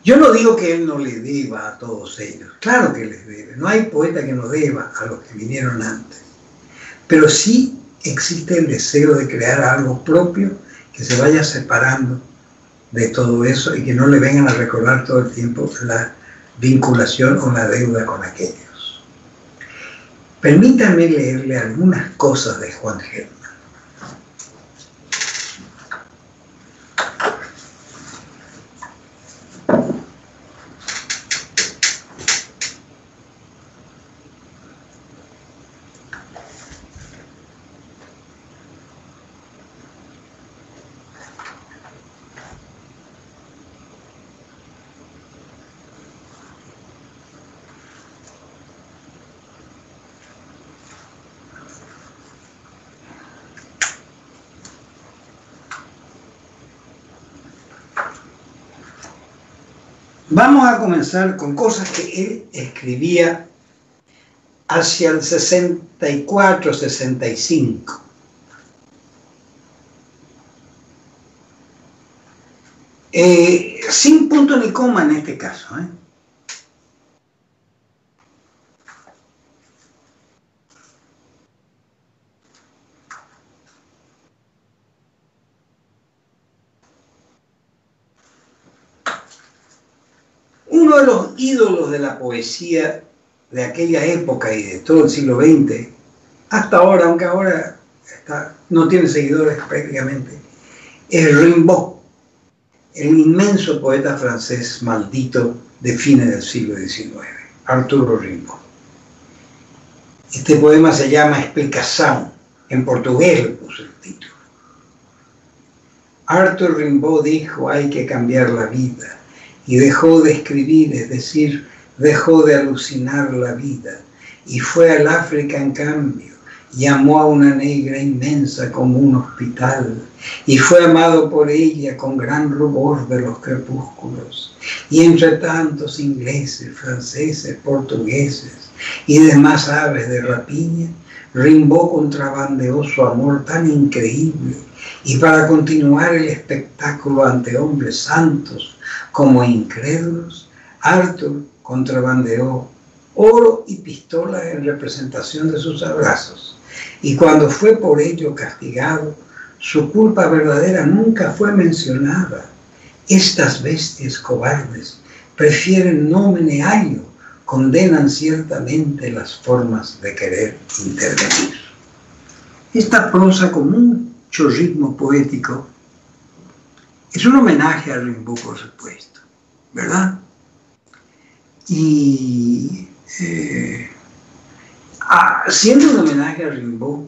Yo no digo que él no le deba a todos ellos, claro que les debe, no hay poeta que no deba a los que vinieron antes, pero sí existe el deseo de crear algo propio que se vaya separando de todo eso y que no le vengan a recordar todo el tiempo la vinculación o la deuda con aquellos. Permítanme leerle algunas cosas de Juan Gelman. Vamos a comenzar con cosas que él escribía hacia el 64, 65. Sin punto ni coma en este caso. Uno de los ídolos de la poesía de aquella época y de todo el siglo XX, hasta ahora, aunque ahora no tiene seguidores prácticamente, es Rimbaud. el inmenso poeta francés maldito de fines del siglo XIX, Arturo Rimbaud. Este poema se llama Explicação, en portugués le puso el título. Arthur Rimbaud dijo: hay que cambiar la vida, y dejó de escribir, es decir, dejó de alucinar la vida, y fue al África en cambio. Llamó a una negra inmensa como un hospital, y fue amado por ella con gran rubor de los crepúsculos. Y entre tantos ingleses, franceses, portugueses y demás aves de rapiña, Rimbaud contrabandeó su amor tan increíble, y para continuar el espectáculo ante hombres santos como incrédulos, Arthur contrabandeó oro y pistolas en representación de sus abrazos. Y cuando fue por ello castigado, su culpa verdadera nunca fue mencionada. Estas bestias cobardes prefieren nomen eayo, condenan ciertamente las formas de querer intervenir. Esta prosa con mucho ritmo poético es un homenaje a Rimbaud, por supuesto, ¿verdad? Y siendo un homenaje a Rimbaud,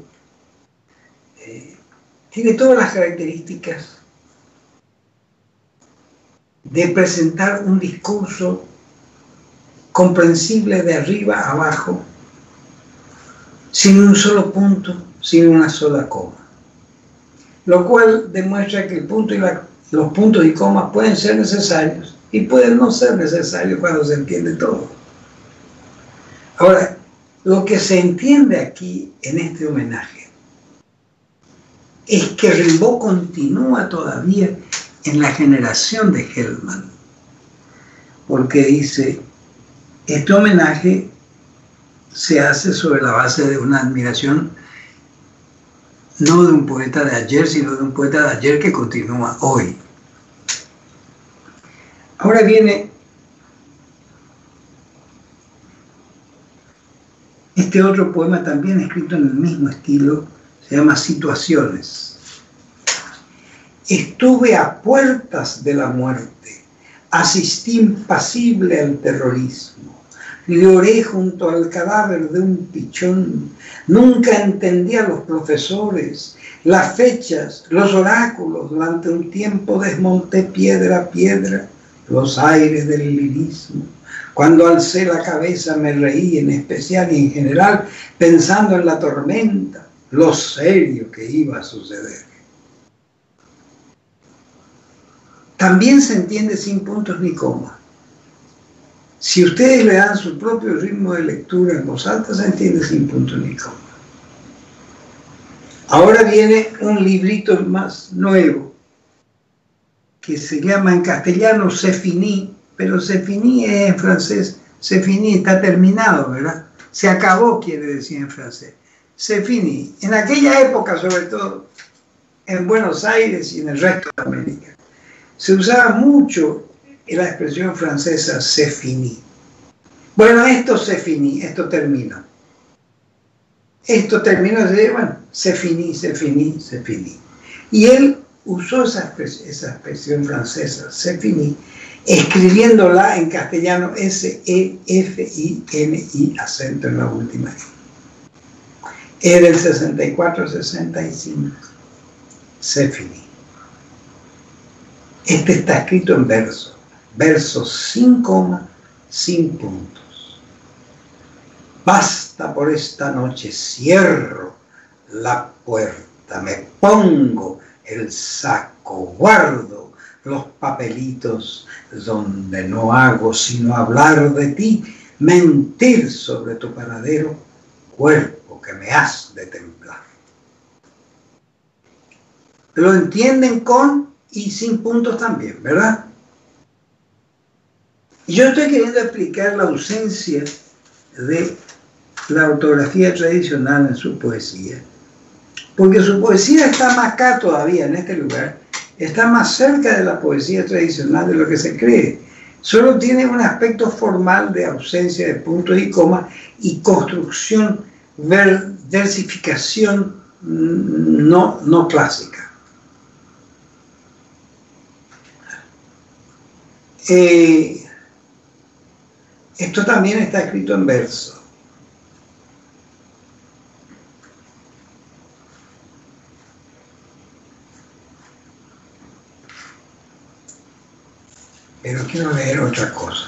tiene todas las características de presentar un discurso comprensible de arriba a abajo, sin un solo punto, sin una sola coma. Lo cual demuestra que los puntos y comas pueden ser necesarios y pueden no ser necesarios cuando se entiende todo. Ahora, lo que se entiende aquí en este homenaje es que Rimbaud continúa todavía en la generación de Hellman, porque dice: este homenaje se hace sobre la base de una admiración no de un poeta de ayer, sino de un poeta de ayer que continúa hoy. Ahora viene este otro poema también escrito en el mismo estilo, se llama Situaciones. Estuve a puertas de la muerte, asistí impasible al terrorismo, lloré junto al cadáver de un pichón, nunca entendí a los profesores, las fechas, los oráculos, durante un tiempo desmonté piedra a piedra los aires del lirismo. Cuando alcé la cabeza me reí en especial y en general, pensando en la tormenta, lo serio que iba a suceder. También se entiende sin puntos ni comas. Si ustedes le dan su propio ritmo de lectura en voz alta, se entiende sin puntos ni comas. Ahora viene un librito más nuevo, que se llama en castellano C'est fini, pero c'est fini es en francés, c'est fini está terminado, ¿verdad? Se acabó, quiere decir en francés. C'est fini. En aquella época, sobre todo, en Buenos Aires y en el resto de América, se usaba mucho la expresión francesa c'est fini. Bueno, esto c'est fini, esto terminó. Esto terminó, bueno, c'est fini, c'est fini, c'est fini. Y él usó esa expresión francesa, c'est fini, escribiéndola en castellano S-E-F-I-N-I, acento en la última. Es del 64-65. C'est fini. Este está escrito en verso, versos sin coma, sin puntos. Basta por esta noche, cierro la puerta, me pongo el saco, guardo los papelitos donde no hago sino hablar de ti, mentir sobre tu paradero, cuerpo que me has de temblar. Lo entienden con y sin puntos también, ¿verdad? Y yo estoy queriendo explicar la ausencia de la ortografía tradicional en su poesía, porque su poesía está más acá todavía, en este lugar, está más cerca de la poesía tradicional de lo que se cree. Solo tiene un aspecto formal de ausencia de puntos y comas y construcción, versificación no clásica. Esto también está escrito en verso. Pero quiero leer otra cosa.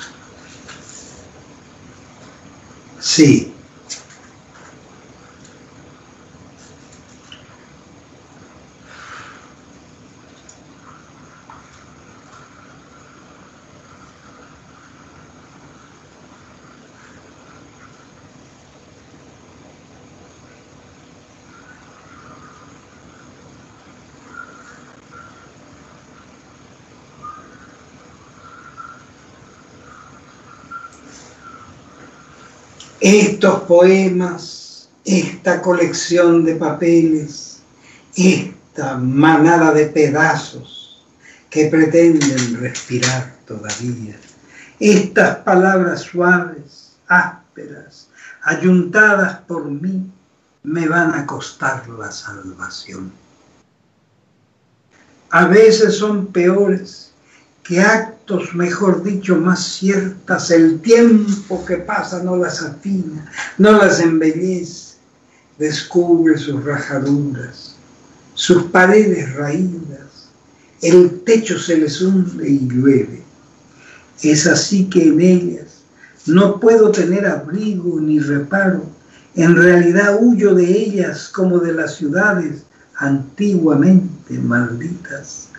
Sí. Estos poemas, esta colección de papeles, esta manada de pedazos que pretenden respirar todavía, estas palabras suaves, ásperas, ayuntadas por mí, me van a costar la salvación. A veces son peores que actos, mejor dicho, más ciertas. El tiempo que pasa no las afina, no las embellece, descubre sus rajaduras, sus paredes raídas, el techo se les hunde y llueve. Es así que en ellas no puedo tener abrigo ni reparo, en realidad huyo de ellas como de las ciudades antiguamente malditas,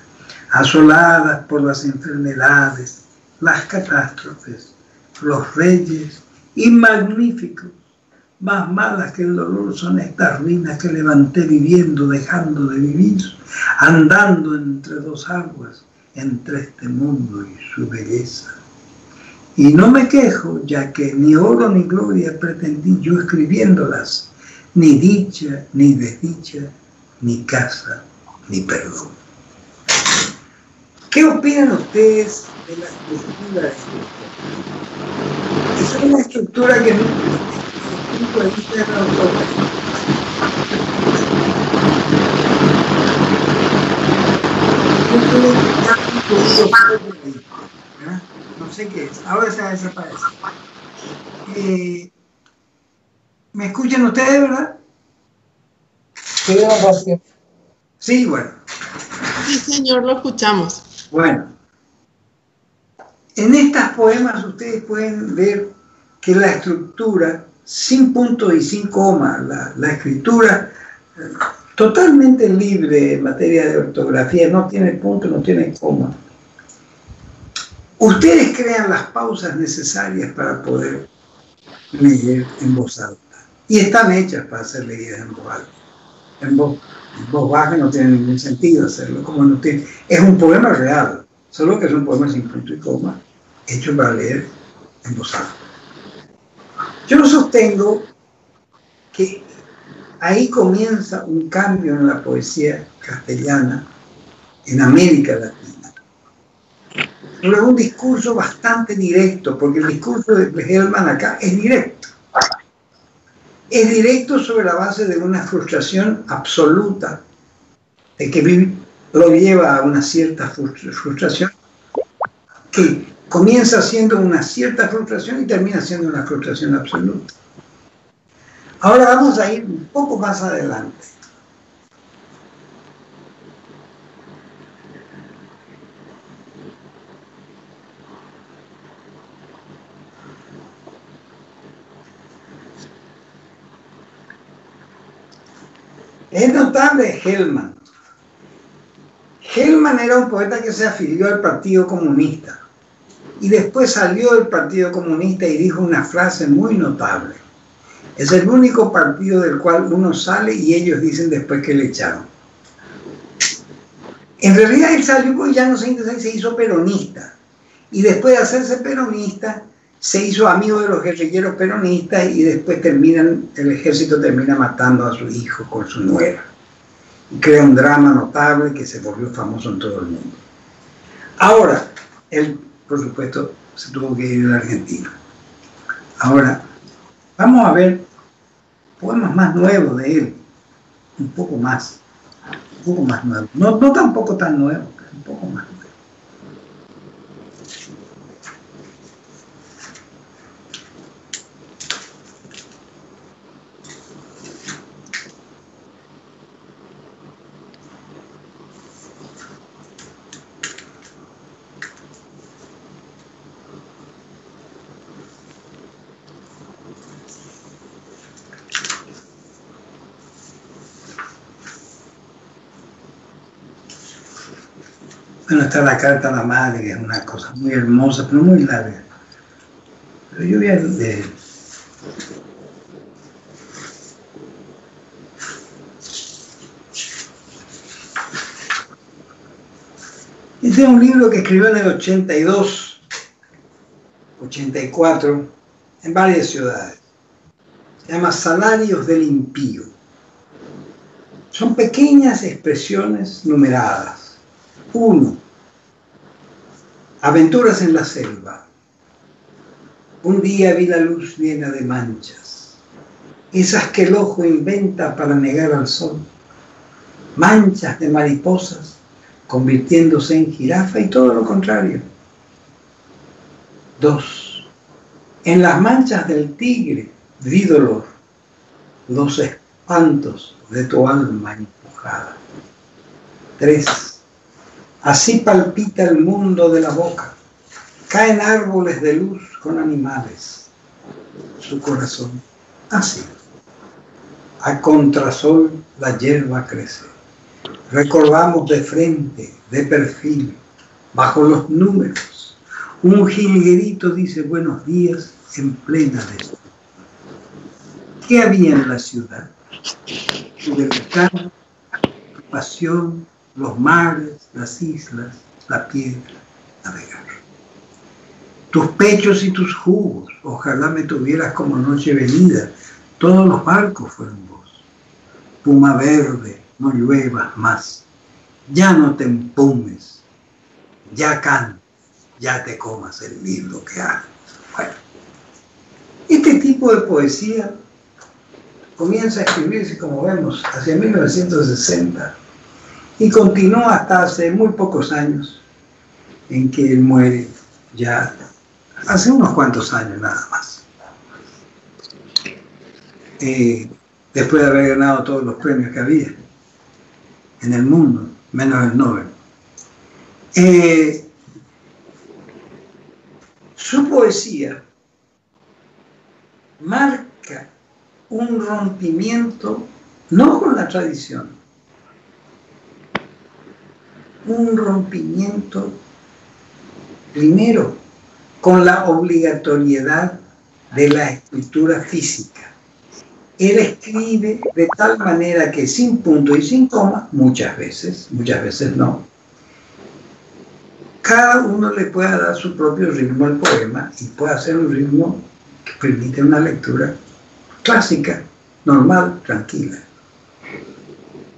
asoladas por las enfermedades, las catástrofes, los reyes magníficos. Más malas que el dolor son estas ruinas que levanté viviendo, dejando de vivir, andando entre dos aguas, entre este mundo y su belleza. Y no me quejo, ya que ni oro ni gloria pretendí yo escribiéndolas, ni dicha, ni desdicha, ni casa, ni perdón. ¿Qué opinan ustedes de la estructura de esto? Es una estructura que no desde el punto de vista de la autora. No sé qué es, ahora se desaparece. ¿Me escuchan ustedes, verdad? Sí, bueno. Sí, señor, lo escuchamos. Bueno, en estos poemas ustedes pueden ver que la estructura, sin punto y sin coma, la escritura totalmente libre en materia de ortografía, no tiene punto, no tiene coma. Ustedes crean las pausas necesarias para poder leer en voz alta, y están hechas para ser leídas en voz alta. En voz baja no tiene ningún sentido hacerlo, como no tiene. Es un poema real, solo que es un poema sin punto y coma, hecho para leer en voz alta. Yo sostengo que ahí comienza un cambio en la poesía castellana en América Latina. Pero es un discurso bastante directo, porque el discurso de Hellman acá es directo. Es directo sobre la base de una frustración absoluta, de que lo lleva a una cierta frustración, que comienza siendo una cierta frustración y termina siendo una frustración absoluta. Ahora vamos a ir un poco más adelante. Es notable Hellman. Hellman era un poeta que se afilió al Partido Comunista y después salió del Partido Comunista y dijo una frase muy notable. Es el único partido del cual uno sale y ellos dicen después que le echaron. En realidad él salió porque ya no se interesó y se hizo peronista. Y después de hacerse peronista, se hizo amigo de los guerrilleros peronistas y después el ejército termina matando a su hijo con su nuera. Y crea un drama notable que se volvió famoso en todo el mundo. Ahora, él, por supuesto, se tuvo que ir a la Argentina. Ahora, vamos a ver poemas más nuevos de él. Un poco más nuevos. No tampoco tan nuevos, pero un poco más nuevos. Bueno, está la carta a la madre, que es una cosa muy hermosa, pero muy larga. Pero yo voy a leer. Este es un libro que escribió en el 82, 84, en varias ciudades. Se llama Salarios del Impío. Son pequeñas expresiones numeradas. 1. Aventuras en la selva. Un día vi la luz llena de manchas, esas que el ojo inventa para negar al sol. Manchas de mariposas convirtiéndose en jirafa y todo lo contrario. 2. En las manchas del tigre vi dolor, los espantos de tu alma empujada. 3. Así palpita el mundo de la boca. Caen árboles de luz con animales. Su corazón, así. A contrasol la hierba crece. Recordamos de frente, de perfil, bajo los números. Un jilguerito dice buenos días en plena desnudez. ¿Qué había en la ciudad? Tu libertad, tu pasión, los mares, las islas, la piedra, navegar. Tus pechos y tus jugos, ojalá me tuvieras como noche venida. Todos los barcos fueron vos. Puma verde, no lluevas más. Ya no te empumes. Ya cantes, ya te comas el libro que hagas. Bueno, este tipo de poesía comienza a escribirse, como vemos, hacia 1960 y continúa hasta hace muy pocos años, en que él muere ya hace unos cuantos años nada más. Después de haber ganado todos los premios que había en el mundo, menos el Nobel. Su poesía marca un rompimiento, no con la tradición, un rompimiento primero con la obligatoriedad de la escritura física. Él escribe de tal manera que sin punto y sin coma, muchas veces no, cada uno le pueda dar su propio ritmo al poema y puede hacer un ritmo que permite una lectura clásica, normal, tranquila.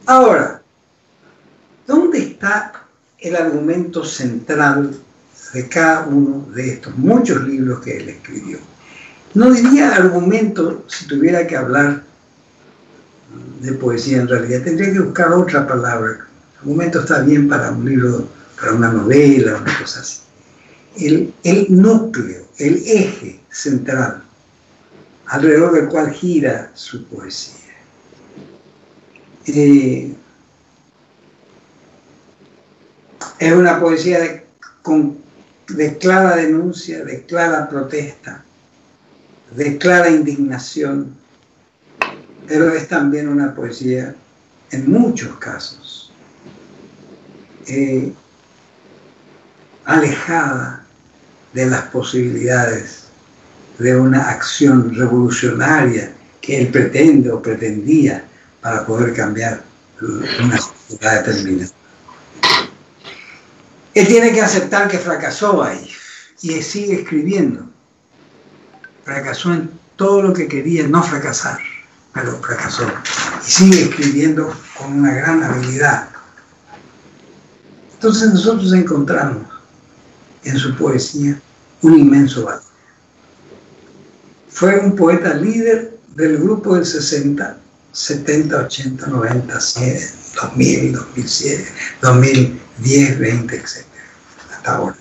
Ahora, ¿dónde está el argumento central de cada uno de estos muchos libros que él escribió? No diría argumento si tuviera que hablar de poesía en realidad, tendría que buscar otra palabra. Argumento está bien para un libro, para una novela, una cosa así. El núcleo, el eje central alrededor del cual gira su poesía. Es una poesía de clara denuncia, de clara protesta, de clara indignación, pero es también una poesía, en muchos casos, alejada de las posibilidades de una acción revolucionaria que él pretende o pretendía para poder cambiar una sociedad determinada. Él tiene que aceptar que fracasó ahí y sigue escribiendo. Fracasó en todo lo que quería no fracasar, pero fracasó. Y sigue escribiendo con una gran habilidad. Entonces nosotros encontramos en su poesía un inmenso valor. Fue un poeta líder del grupo del 60, 70, 80, 90, 100, 2000, 2007, 2010, 20, etc. Hasta ahora.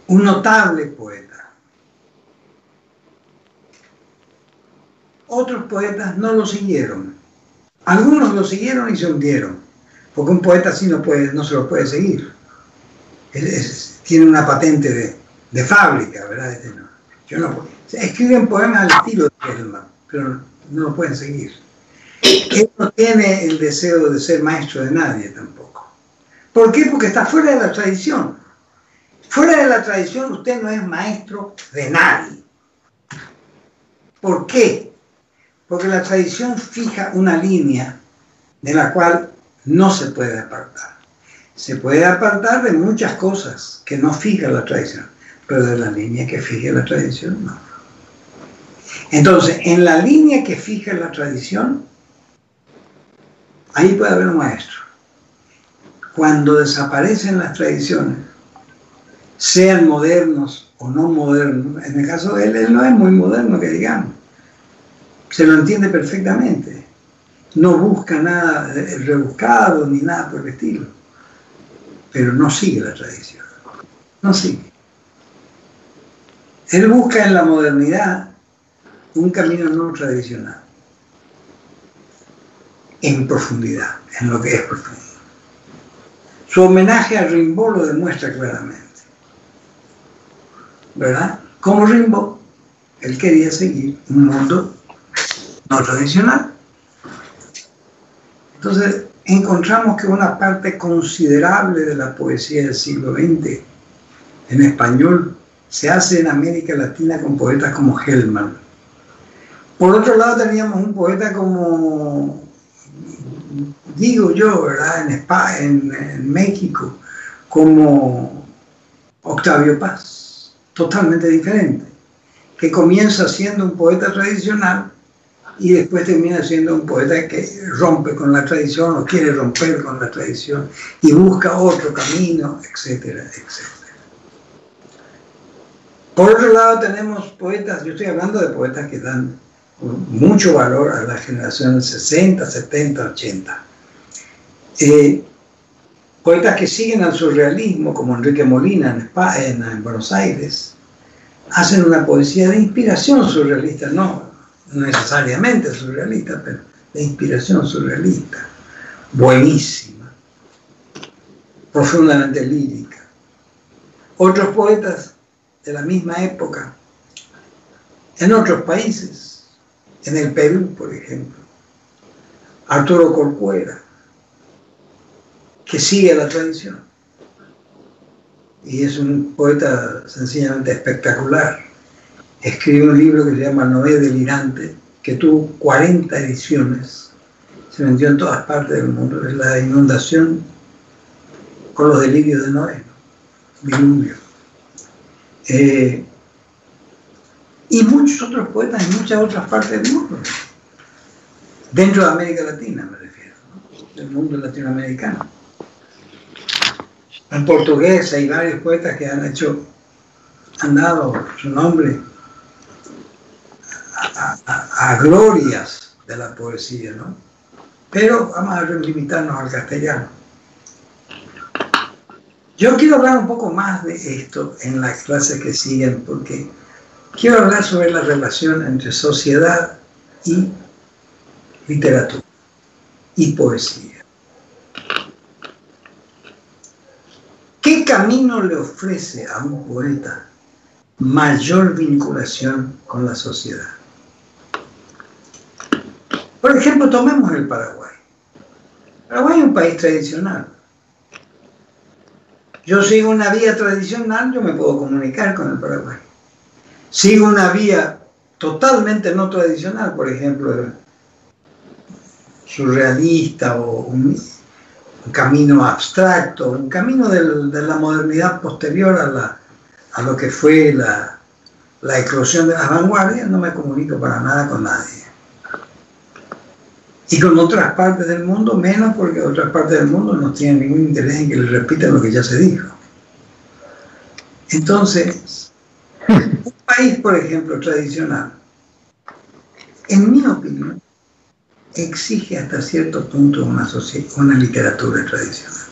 Un notable poeta. Otros poetas no lo siguieron. Algunos lo siguieron y se hundieron, porque un poeta así no se lo puede seguir. Tiene una patente de fábrica, ¿verdad? Yo no, escriben poemas al estilo de Hellman, pero no lo pueden seguir. Él no tiene el deseo de ser maestro de nadie tampoco. ¿Por qué? Porque está fuera de la tradición. Fuera de la tradición usted no es maestro de nadie. ¿Por qué? Porque la tradición fija una línea de la cual no se puede apartar. Se puede apartar de muchas cosas que no fija la tradición, pero de la línea que fija la tradición no. Entonces, en la línea que fija la tradición, ahí puede haber un maestro. Cuando desaparecen las tradiciones, sean modernos o no modernos, en el caso de él no es muy moderno, que digamos, se lo entiende perfectamente, no busca nada rebuscado ni nada por el estilo, pero no sigue la tradición, no sigue. Él busca en la modernidad un camino no tradicional, en profundidad, en lo que es profundo. Su homenaje a Rimbaud lo demuestra claramente, ¿verdad? Como Rimbaud, él quería seguir un mundo no tradicional. Entonces, encontramos que una parte considerable de la poesía del siglo XX en español se hace en América Latina con poetas como Hellman. Por otro lado, teníamos un poeta como, digo yo, ¿verdad?, en México, como Octavio Paz, totalmente diferente, que comienza siendo un poeta tradicional y después termina siendo un poeta que rompe con la tradición o quiere romper con la tradición y busca otro camino, etcétera, etcétera. Por otro lado tenemos poetas, yo estoy hablando de poetas que dan mucho valor a la generación 60, 70, 80. Poetas que siguen al surrealismo, como Enrique Molina en Buenos Aires, hacen una poesía de inspiración surrealista, no necesariamente surrealista, pero de inspiración surrealista, buenísima, profundamente lírica. Otros poetas de la misma época, en otros países, en el Perú, por ejemplo, Arturo Corcuera, que sigue la tradición, y es un poeta sencillamente espectacular. Escribe un libro que se llama Noé Delirante, que tuvo 40 ediciones, se vendió en todas partes del mundo. Es la inundación con los delirios de Noé, diluvio. Y muchos otros poetas en muchas otras partes del mundo, dentro de América Latina me refiero, ¿no?, del mundo latinoamericano. En portugués hay varios poetas que han dado su nombre a glorias de la poesía, ¿no? Pero vamos a limitarnos al castellano. Yo quiero hablar un poco más de esto en las clases que siguen, porque quiero hablar sobre la relación entre sociedad y literatura y poesía. ¿Qué camino le ofrece a un poeta mayor vinculación con la sociedad? Por ejemplo, tomemos el Paraguay. Paraguay es un país tradicional. Yo sigo una vía tradicional, yo me puedo comunicar con el Paraguay. Sigo una vía totalmente no tradicional, por ejemplo, surrealista o un camino abstracto, un camino de la modernidad posterior a lo que fue la eclosión de las vanguardias, no me comunico para nada con nadie. Y con otras partes del mundo menos, porque otras partes del mundo no tienen ningún interés en que les repitan lo que ya se dijo. Entonces, un país, por ejemplo, tradicional, en mi opinión, exige hasta cierto punto una literatura tradicional.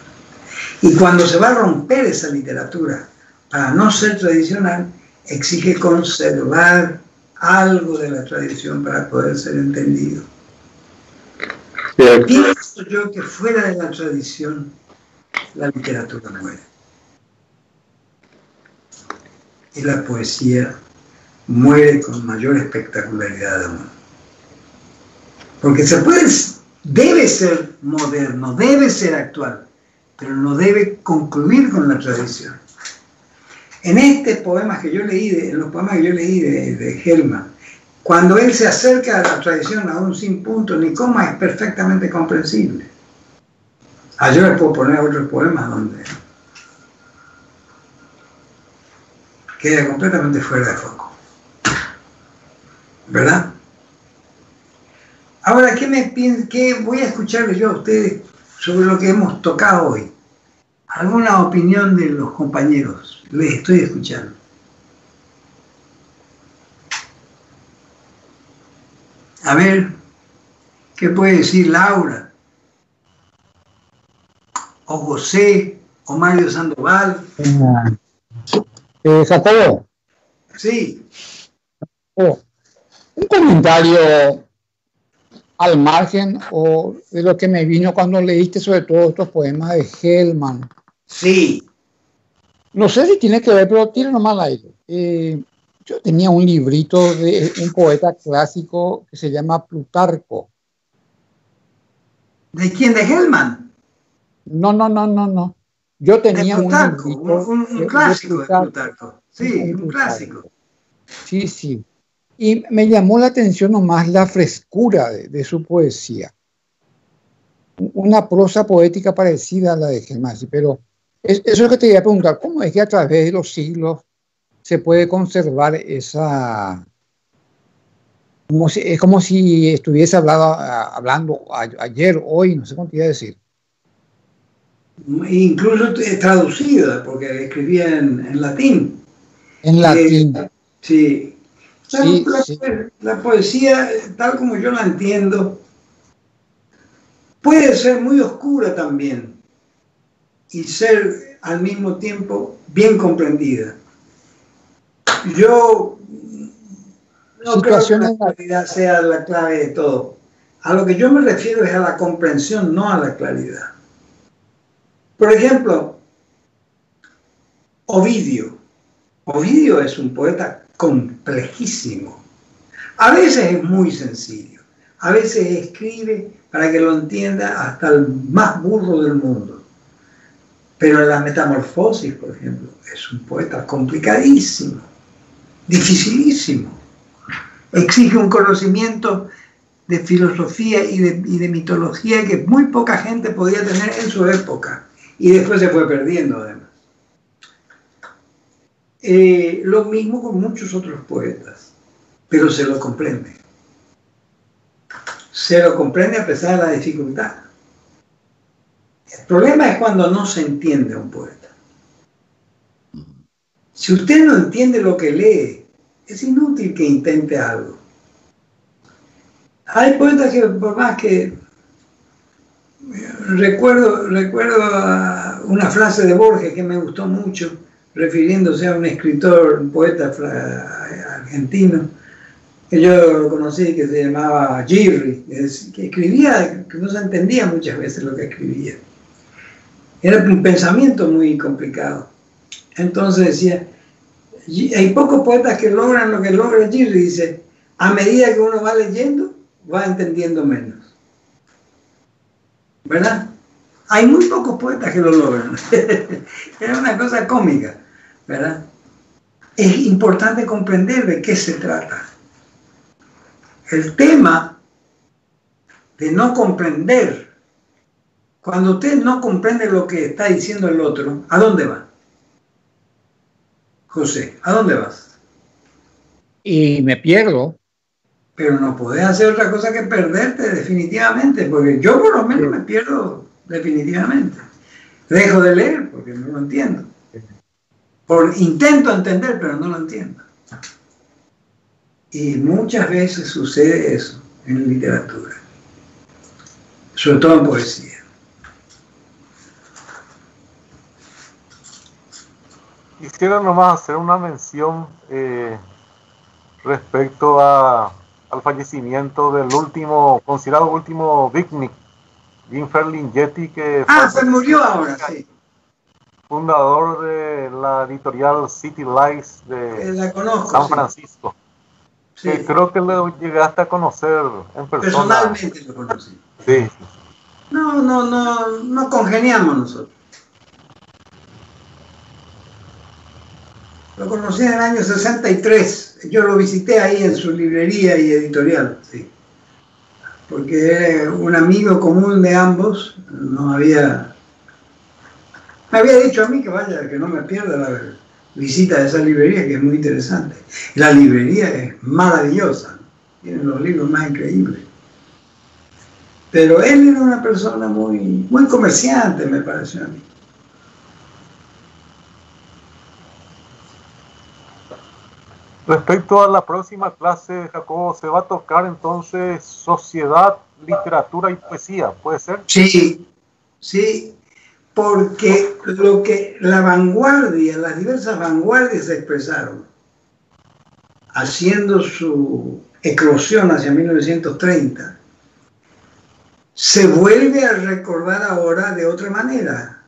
Y cuando se va a romper esa literatura para no ser tradicional, exige conservar algo de la tradición para poder ser entendido. Pienso yo que fuera de la tradición, la literatura muere. Y la poesía muere con mayor espectacularidad aún. Porque debe ser moderno, debe ser actual, pero no debe concluir con la tradición. En estos poemas que yo leí, de Hellman, cuando él se acerca a la tradición aún sin punto ni coma, es perfectamente comprensible. Yo les puedo poner otros poemas donde queda completamente fuera de foco. ¿Verdad? Ahora, ¿qué voy a escucharles yo a ustedes sobre lo que hemos tocado hoy? ¿Alguna opinión de los compañeros? Les estoy escuchando. A ver, ¿qué puede decir Laura? O José, o Mario Sandoval. Jacobo. Sí. Un comentario al margen o de lo que me vino cuando leíste sobre todo estos poemas de Hellman. Sí. No sé si tiene que ver, pero tira nomás al aire. Yo tenía un librito de un poeta clásico que se llama Plutarco. ¿De quién? ¿De Hellman? No. Yo tenía Plutarco, un clásico de Plutarco. Sí, un clásico. Sí. Y me llamó la atención nomás la frescura de su poesía. Una prosa poética parecida a la de Hellman, pero eso es lo que te iba a preguntar. ¿Cómo es que a través de los siglos se puede conservar esa... es como si estuviese hablando ayer, hoy, no sé cómo te iba a decir. Incluso traducida, porque escribía en latín. En latín. Sí. Sí. La poesía, tal como yo la entiendo, puede ser muy oscura también y ser al mismo tiempo bien comprendida. Yo no creo que la claridad sea la clave de todo. A lo que yo me refiero es a la comprensión, no a la claridad. Por ejemplo, Ovidio. Ovidio es un poeta complejísimo. A veces es muy sencillo. A veces escribe para que lo entienda hasta el más burro del mundo. Pero en la Metamorfosis, por ejemplo, es un poeta complicadísimo, dificilísimo. Exige un conocimiento de filosofía y de mitología que muy poca gente podía tener en su época. Y después se fue perdiendo, además. Lo mismo con muchos otros poetas, pero se lo comprende. Se lo comprende a pesar de la dificultad. El problema es cuando no se entiende a un poeta. Si usted no entiende lo que lee, es inútil que intente algo. Hay poetas que, por más que... Recuerdo una frase de Borges que me gustó mucho, refiriéndose a un escritor, un poeta argentino, que yo lo conocí, que se llamaba Girri, que escribía, que no se entendía muchas veces lo que escribía. Era un pensamiento muy complicado. Entonces decía, hay pocos poetas que logran lo que logra Girri, dice, a medida que uno va leyendo, va entendiendo menos. ¿Verdad? Hay muy pocos poetas que lo logran. Era una cosa cómica, ¿verdad? Es importante comprender de qué se trata. El tema de no comprender, cuando usted no comprende lo que está diciendo el otro, ¿a dónde va? José, ¿a dónde vas? Y me pierdo. Pero no podés hacer otra cosa que perderte definitivamente, porque yo por lo menos me pierdo definitivamente. Dejo de leer porque no lo entiendo. Intento entender, pero no lo entiendo. Y muchas veces sucede eso en literatura, sobre todo en poesía. Quisiera nomás hacer una mención respecto al fallecimiento del considerado último beatnik, Jim Ferlinghetti, que se murió ahora, sí. fundador de la editorial City Lights de La conozco, San sí. Francisco. Sí. Creo que lo llegaste a conocer en persona. Personalmente lo conocí. Sí. No congeniamos nosotros. Lo conocí en el año 63. Yo lo visité ahí en su librería y editorial, sí. Porque era un amigo común de ambos. Me había dicho a mí que vaya, que no me pierda la visita de esa librería, que es muy interesante. La librería es maravillosa, tiene los libros más increíbles. Pero él era una persona muy comerciante, me pareció a mí. Respecto a la próxima clase, Jacobo, se va a tocar entonces sociedad, literatura y poesía, ¿puede ser? Sí, porque lo que la vanguardia, las diversas vanguardias se expresaron, haciendo su eclosión hacia 1930, se vuelve a recordar ahora de otra manera.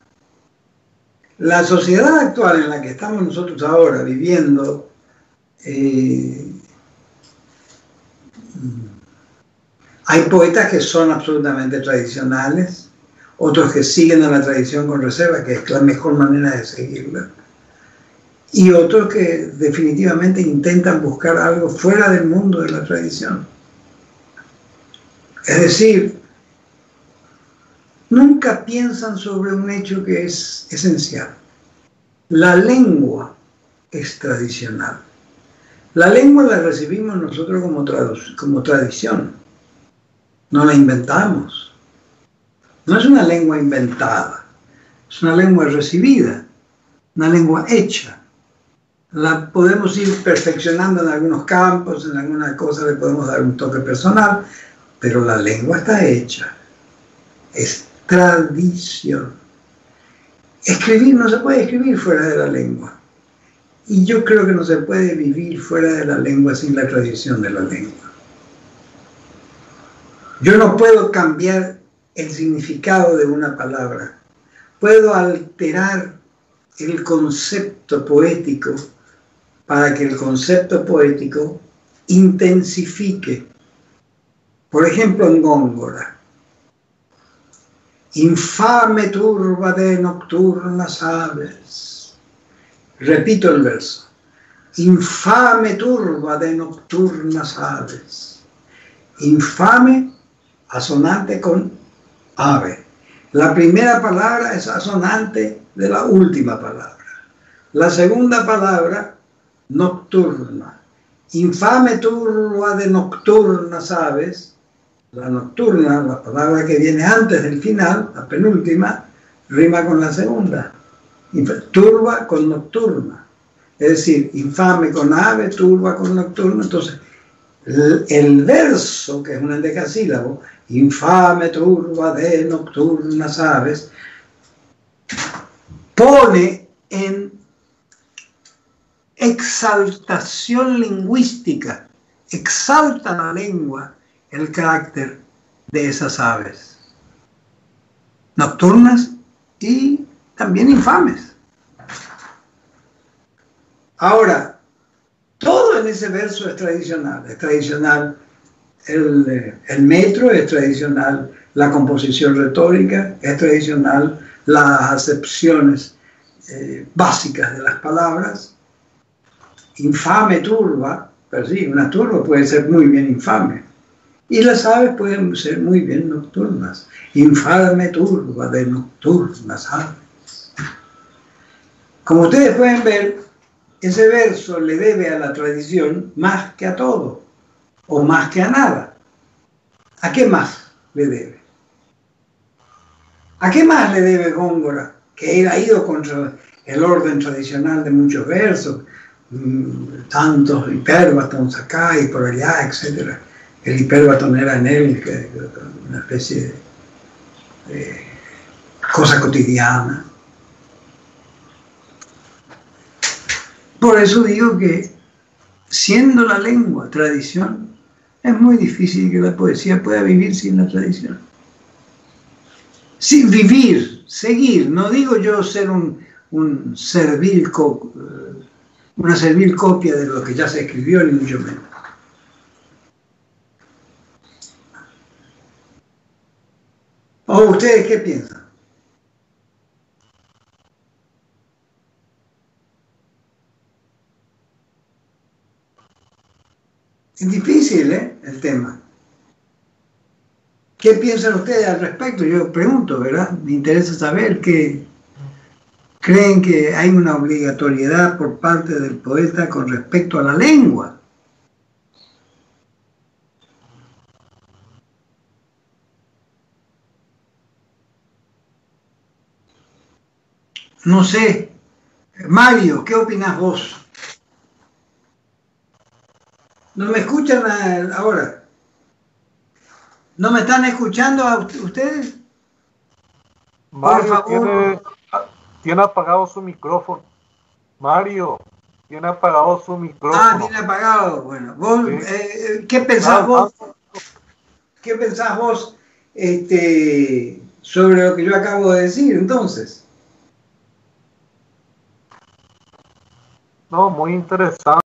La sociedad actual en la que estamos nosotros ahora viviendo, hay poetas que son absolutamente tradicionales, otros que siguen a la tradición con reserva, que es la mejor manera de seguirla, y otros que definitivamente intentan buscar algo fuera del mundo de la tradición. Es decir, nunca piensan sobre un hecho que es esencial. La lengua es tradicional. La lengua la recibimos nosotros como tradición. No la inventamos. No es una lengua inventada. Es una lengua recibida. Una lengua hecha. La podemos ir perfeccionando en algunos campos, en algunas cosas le podemos dar un toque personal, pero la lengua está hecha. Es tradición. Escribir, no se puede escribir fuera de la lengua. Y yo creo que no se puede vivir fuera de la lengua sin la tradición de la lengua. Yo no puedo cambiar el significado de una palabra. Puedo alterar el concepto poético para que el concepto poético intensifique. Por ejemplo, en Góngora. Infame turba de nocturnas aves. Repito el verso. Infame turba de nocturnas aves. Infame, asonante con ave. La primera palabra es asonante de la última palabra. La segunda palabra, nocturna. Infame turba de nocturnas aves. La nocturna, la palabra que viene antes del final, la penúltima, rima con la segunda. Turba con nocturna. Es decir, infame con ave, turba con nocturna. Entonces, el verso, que es un endecasílabo, infame turba de nocturnas aves, pone en exaltación lingüística, exalta la lengua el carácter de esas aves nocturnas y también infames. Ahora, todo en ese verso es tradicional. Es tradicional el metro, es tradicional la composición retórica, es tradicional las acepciones básicas de las palabras. Infame turba, pero sí, una turba puede ser muy bien infame. Y las aves pueden ser muy bien nocturnas. Infame turba de nocturnas aves. Como ustedes pueden ver, ese verso le debe a la tradición más que a todo, o más que a nada. ¿A qué más le debe? ¿A qué más le debe Góngora? Que él ha ido contra el orden tradicional de muchos versos, tantos hipérbatons acá y por allá, etc. El hipérbaton era en él una especie de cosa cotidiana. Por eso digo que, siendo la lengua tradición, es muy difícil que la poesía pueda vivir sin la tradición. Sin vivir, seguir, no digo yo ser un una servil copia de lo que ya se escribió, ni mucho menos. ¿O ustedes qué piensan? Es difícil, el tema. ¿Qué piensan ustedes al respecto? Yo pregunto, ¿verdad? Me interesa saber qué creen que hay una obligatoriedad por parte del poeta con respecto a la lengua. No sé. Mario, ¿qué opinas vos? ¿No me escuchan ahora? ¿No me están escuchando a ustedes? Mario Por favor. tiene apagado su micrófono. Mario, tiene apagado su micrófono. Ah, tiene apagado. Bueno, vos, Sí. ¿qué pensás vos? ¿Qué pensás vos sobre lo que yo acabo de decir, entonces? No, muy interesante.